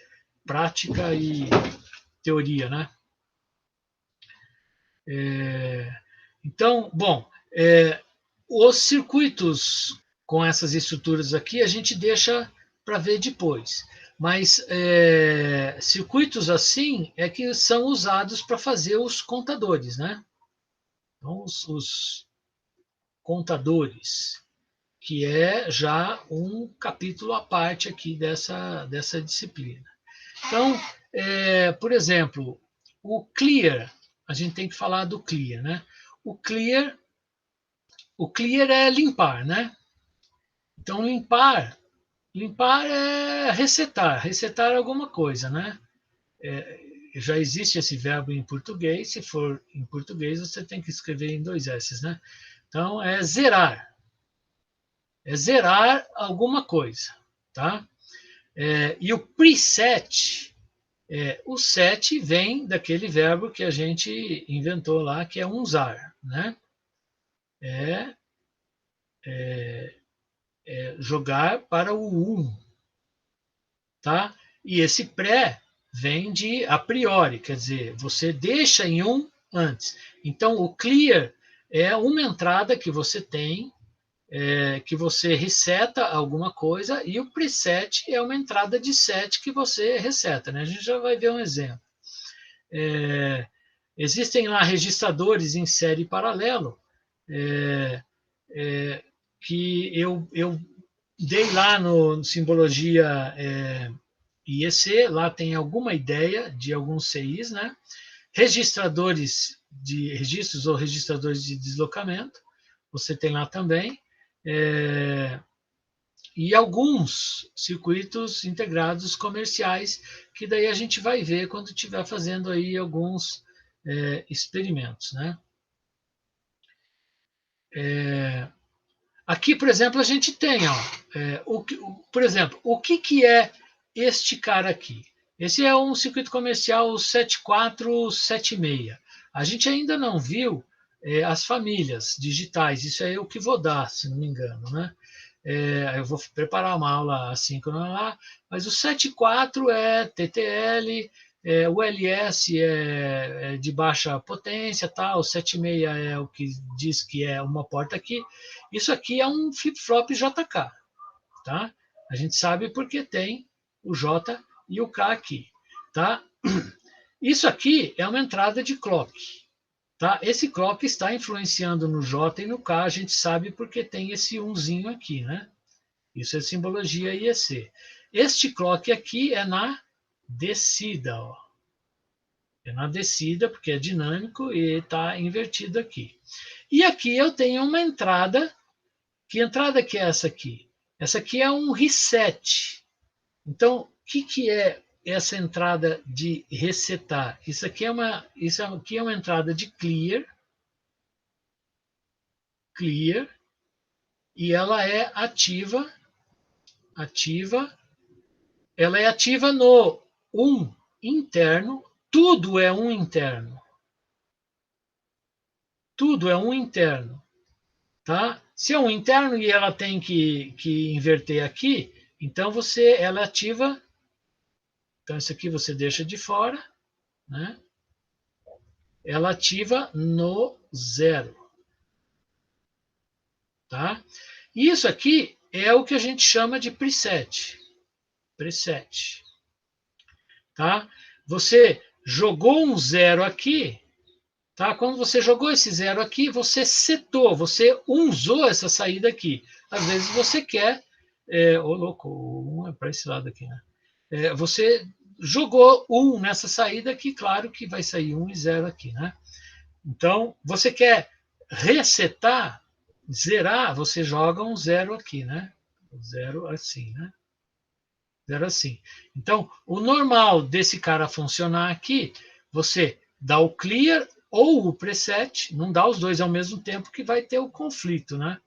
prática e teoria, né? Então, bom, os circuitos com essas estruturas aqui a gente deixa para ver depois. Mas circuitos assim é que são usados para fazer os contadores, né? Então, os contadores, que é já um capítulo à parte aqui dessa disciplina. Então, por exemplo, o clear, a gente tem que falar do clear, né? O clear é limpar, né? Então, limpar Limpar é resetar, resetar alguma coisa, né? Já existe esse verbo em português, se for em português você tem que escrever em 2 S, né? Então é zerar alguma coisa, tá? E o preset, o set vem daquele verbo que a gente inventou lá, que é usar, né? É, jogar para o tá? E esse pré vem de a priori, quer dizer, você deixa em antes. Então, o clear é uma entrada que você tem, que você reseta alguma coisa, e o preset é uma entrada de set que você reseta, né? A gente já vai ver um exemplo. Existem lá registradores em série paralelo, é, que eu dei lá no Simbologia IEC, lá tem alguma ideia de alguns CIs, né? Registradores de registros ou registradores de deslocamento, você tem lá também. E alguns circuitos integrados comerciais, que daí a gente vai ver quando estiver fazendo aí alguns experimentos, né? Aqui, por exemplo, a gente tem, ó, por exemplo, o que é este cara aqui? Esse é um circuito comercial 7476. A gente ainda não viu as famílias digitais, isso é o que vou dar, se não me engano, né? Eu vou preparar uma aula assíncrona lá, mas o 74 é TTL, o LS é de baixa potência, tá? O 76 é o que diz que é uma porta aqui. Isso aqui é um flip-flop JK, tá? A gente sabe porque tem o J e o K aqui, tá? Isso aqui é uma entrada de clock, tá? Esse clock está influenciando no J e no K, a gente sabe porque tem esse umzinho aqui, né? Isso é simbologia IEC. Este clock aqui é na descida, ó. É na descida, porque é dinâmico e está invertido aqui. E aqui eu tenho uma entrada. Que entrada que é essa aqui? Essa aqui é um reset. Então, o que é essa entrada de resetar? Isso aqui é uma entrada de clear, e ela é ativa, ela é ativa no interno, tudo é interno. Tudo é interno, tá? Se é interno e ela tem que inverter aqui, então ela ativa. Então, isso aqui você deixa de fora, né? Ela ativa no 0, tá? E isso aqui é o que a gente chama de preset. Preset, tá? Você jogou um 0 aqui, tá? Quando você jogou esse 0 aqui, você setou, você usou essa saída aqui. Às vezes você quer, louco, é para esse lado aqui, né? Você jogou nessa saída aqui, claro que vai sair 1 e 0 aqui, né? Então, você quer resetar, zerar, você joga um 0 aqui, né? 0 assim, né? 0 assim. Então, o normal desse cara funcionar aqui, você dá o clear ou o preset, não dá os dois ao mesmo tempo que vai ter o conflito, né?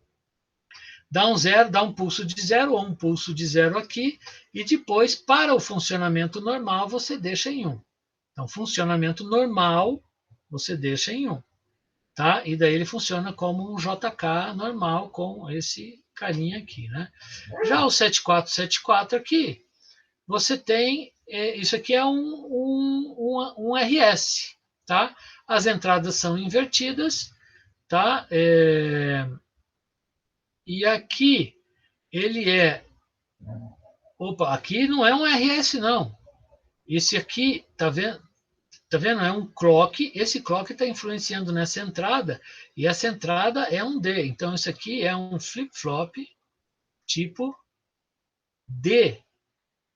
Dá um 0, dá um pulso de 0 ou um pulso de 0 aqui, e depois, para o funcionamento normal, você deixa em 1. Então, funcionamento normal, você deixa em 1. Tá? E daí ele funciona como um JK normal com esse carinha aqui, né? Já o 7474 aqui, você tem, isso aqui é um RS, tá? As entradas são invertidas, tá? E aqui ele opa, aqui não é um RS não. Esse aqui, tá vendo? Tá vendo? É um clock. Esse clock está influenciando nessa entrada e essa entrada é um D. Então isso aqui é um flip-flop tipo D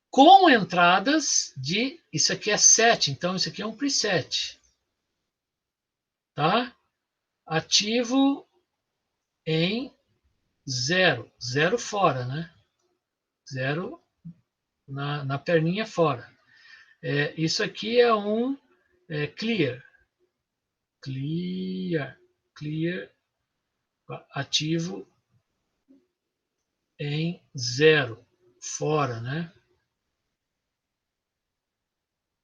com entradas de. Isso aqui é set. Então isso aqui é um preset, tá? Ativo em 0, 0 fora, né? 0 na perninha fora. Isso aqui é um clear. Clear ativo em 0, fora, né?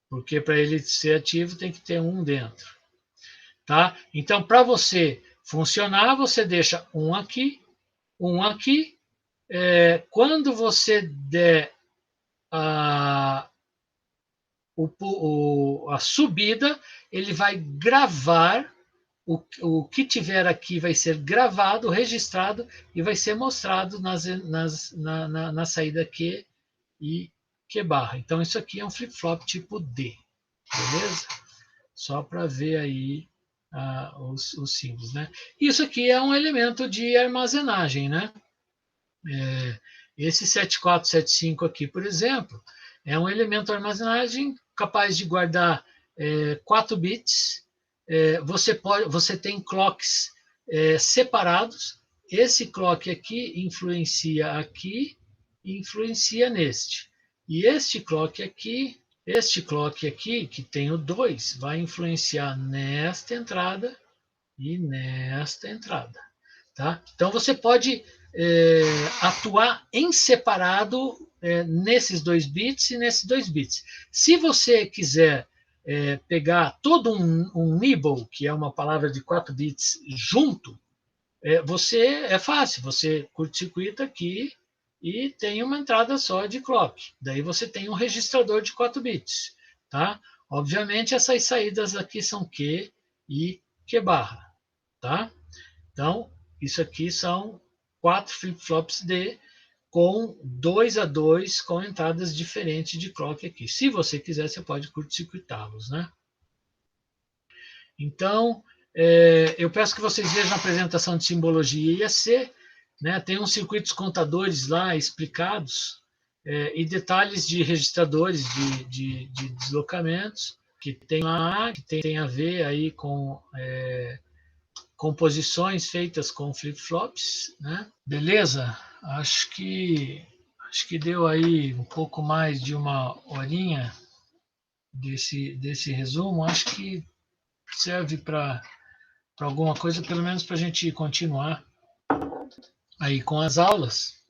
Porque para ele ser ativo tem que ter um dentro. Tá? Então, para você funcionar, você deixa um aqui. Quando você der a subida, ele vai gravar, o que tiver aqui vai ser gravado, registrado e vai ser mostrado na saída Q e Q barra. Então, isso aqui é um flip-flop tipo D, beleza? Só para ver aí os símbolos, né? Isso aqui é um elemento de armazenagem, né? Esse 7475 aqui, por exemplo, é um elemento de armazenagem capaz de guardar 4 bits. Você tem clocks separados. Esse clock aqui influencia neste. E este clock aqui, que tem o 2, vai influenciar nesta entrada e nesta entrada. Tá? Então você pode atuar em separado nesses 2 bits e nesses 2 bits. Se você quiser pegar todo um nibble, que é uma palavra de 4 bits, junto, é fácil, você curto-circuita aqui e tem uma entrada só de clock. Daí você tem um registrador de 4 bits. Tá? Obviamente, essas saídas aqui são Q e Q barra. Tá? Então, isso aqui são 4 flip-flops D com 2 a 2 com entradas diferentes de clock aqui. Se você quiser, você pode curto-circuitá-los, né? Então, eu peço que vocês vejam a apresentação de simbologia IAC, né? Tem uns circuitos contadores lá explicados e detalhes de registradores de deslocamentos que tem lá, que tem a ver aí com composições feitas com flip-flops, né? Beleza? Acho que deu aí um pouco mais de uma horinha desse resumo. Acho que serve para alguma coisa, pelo menos para a gente continuar aí com as aulas.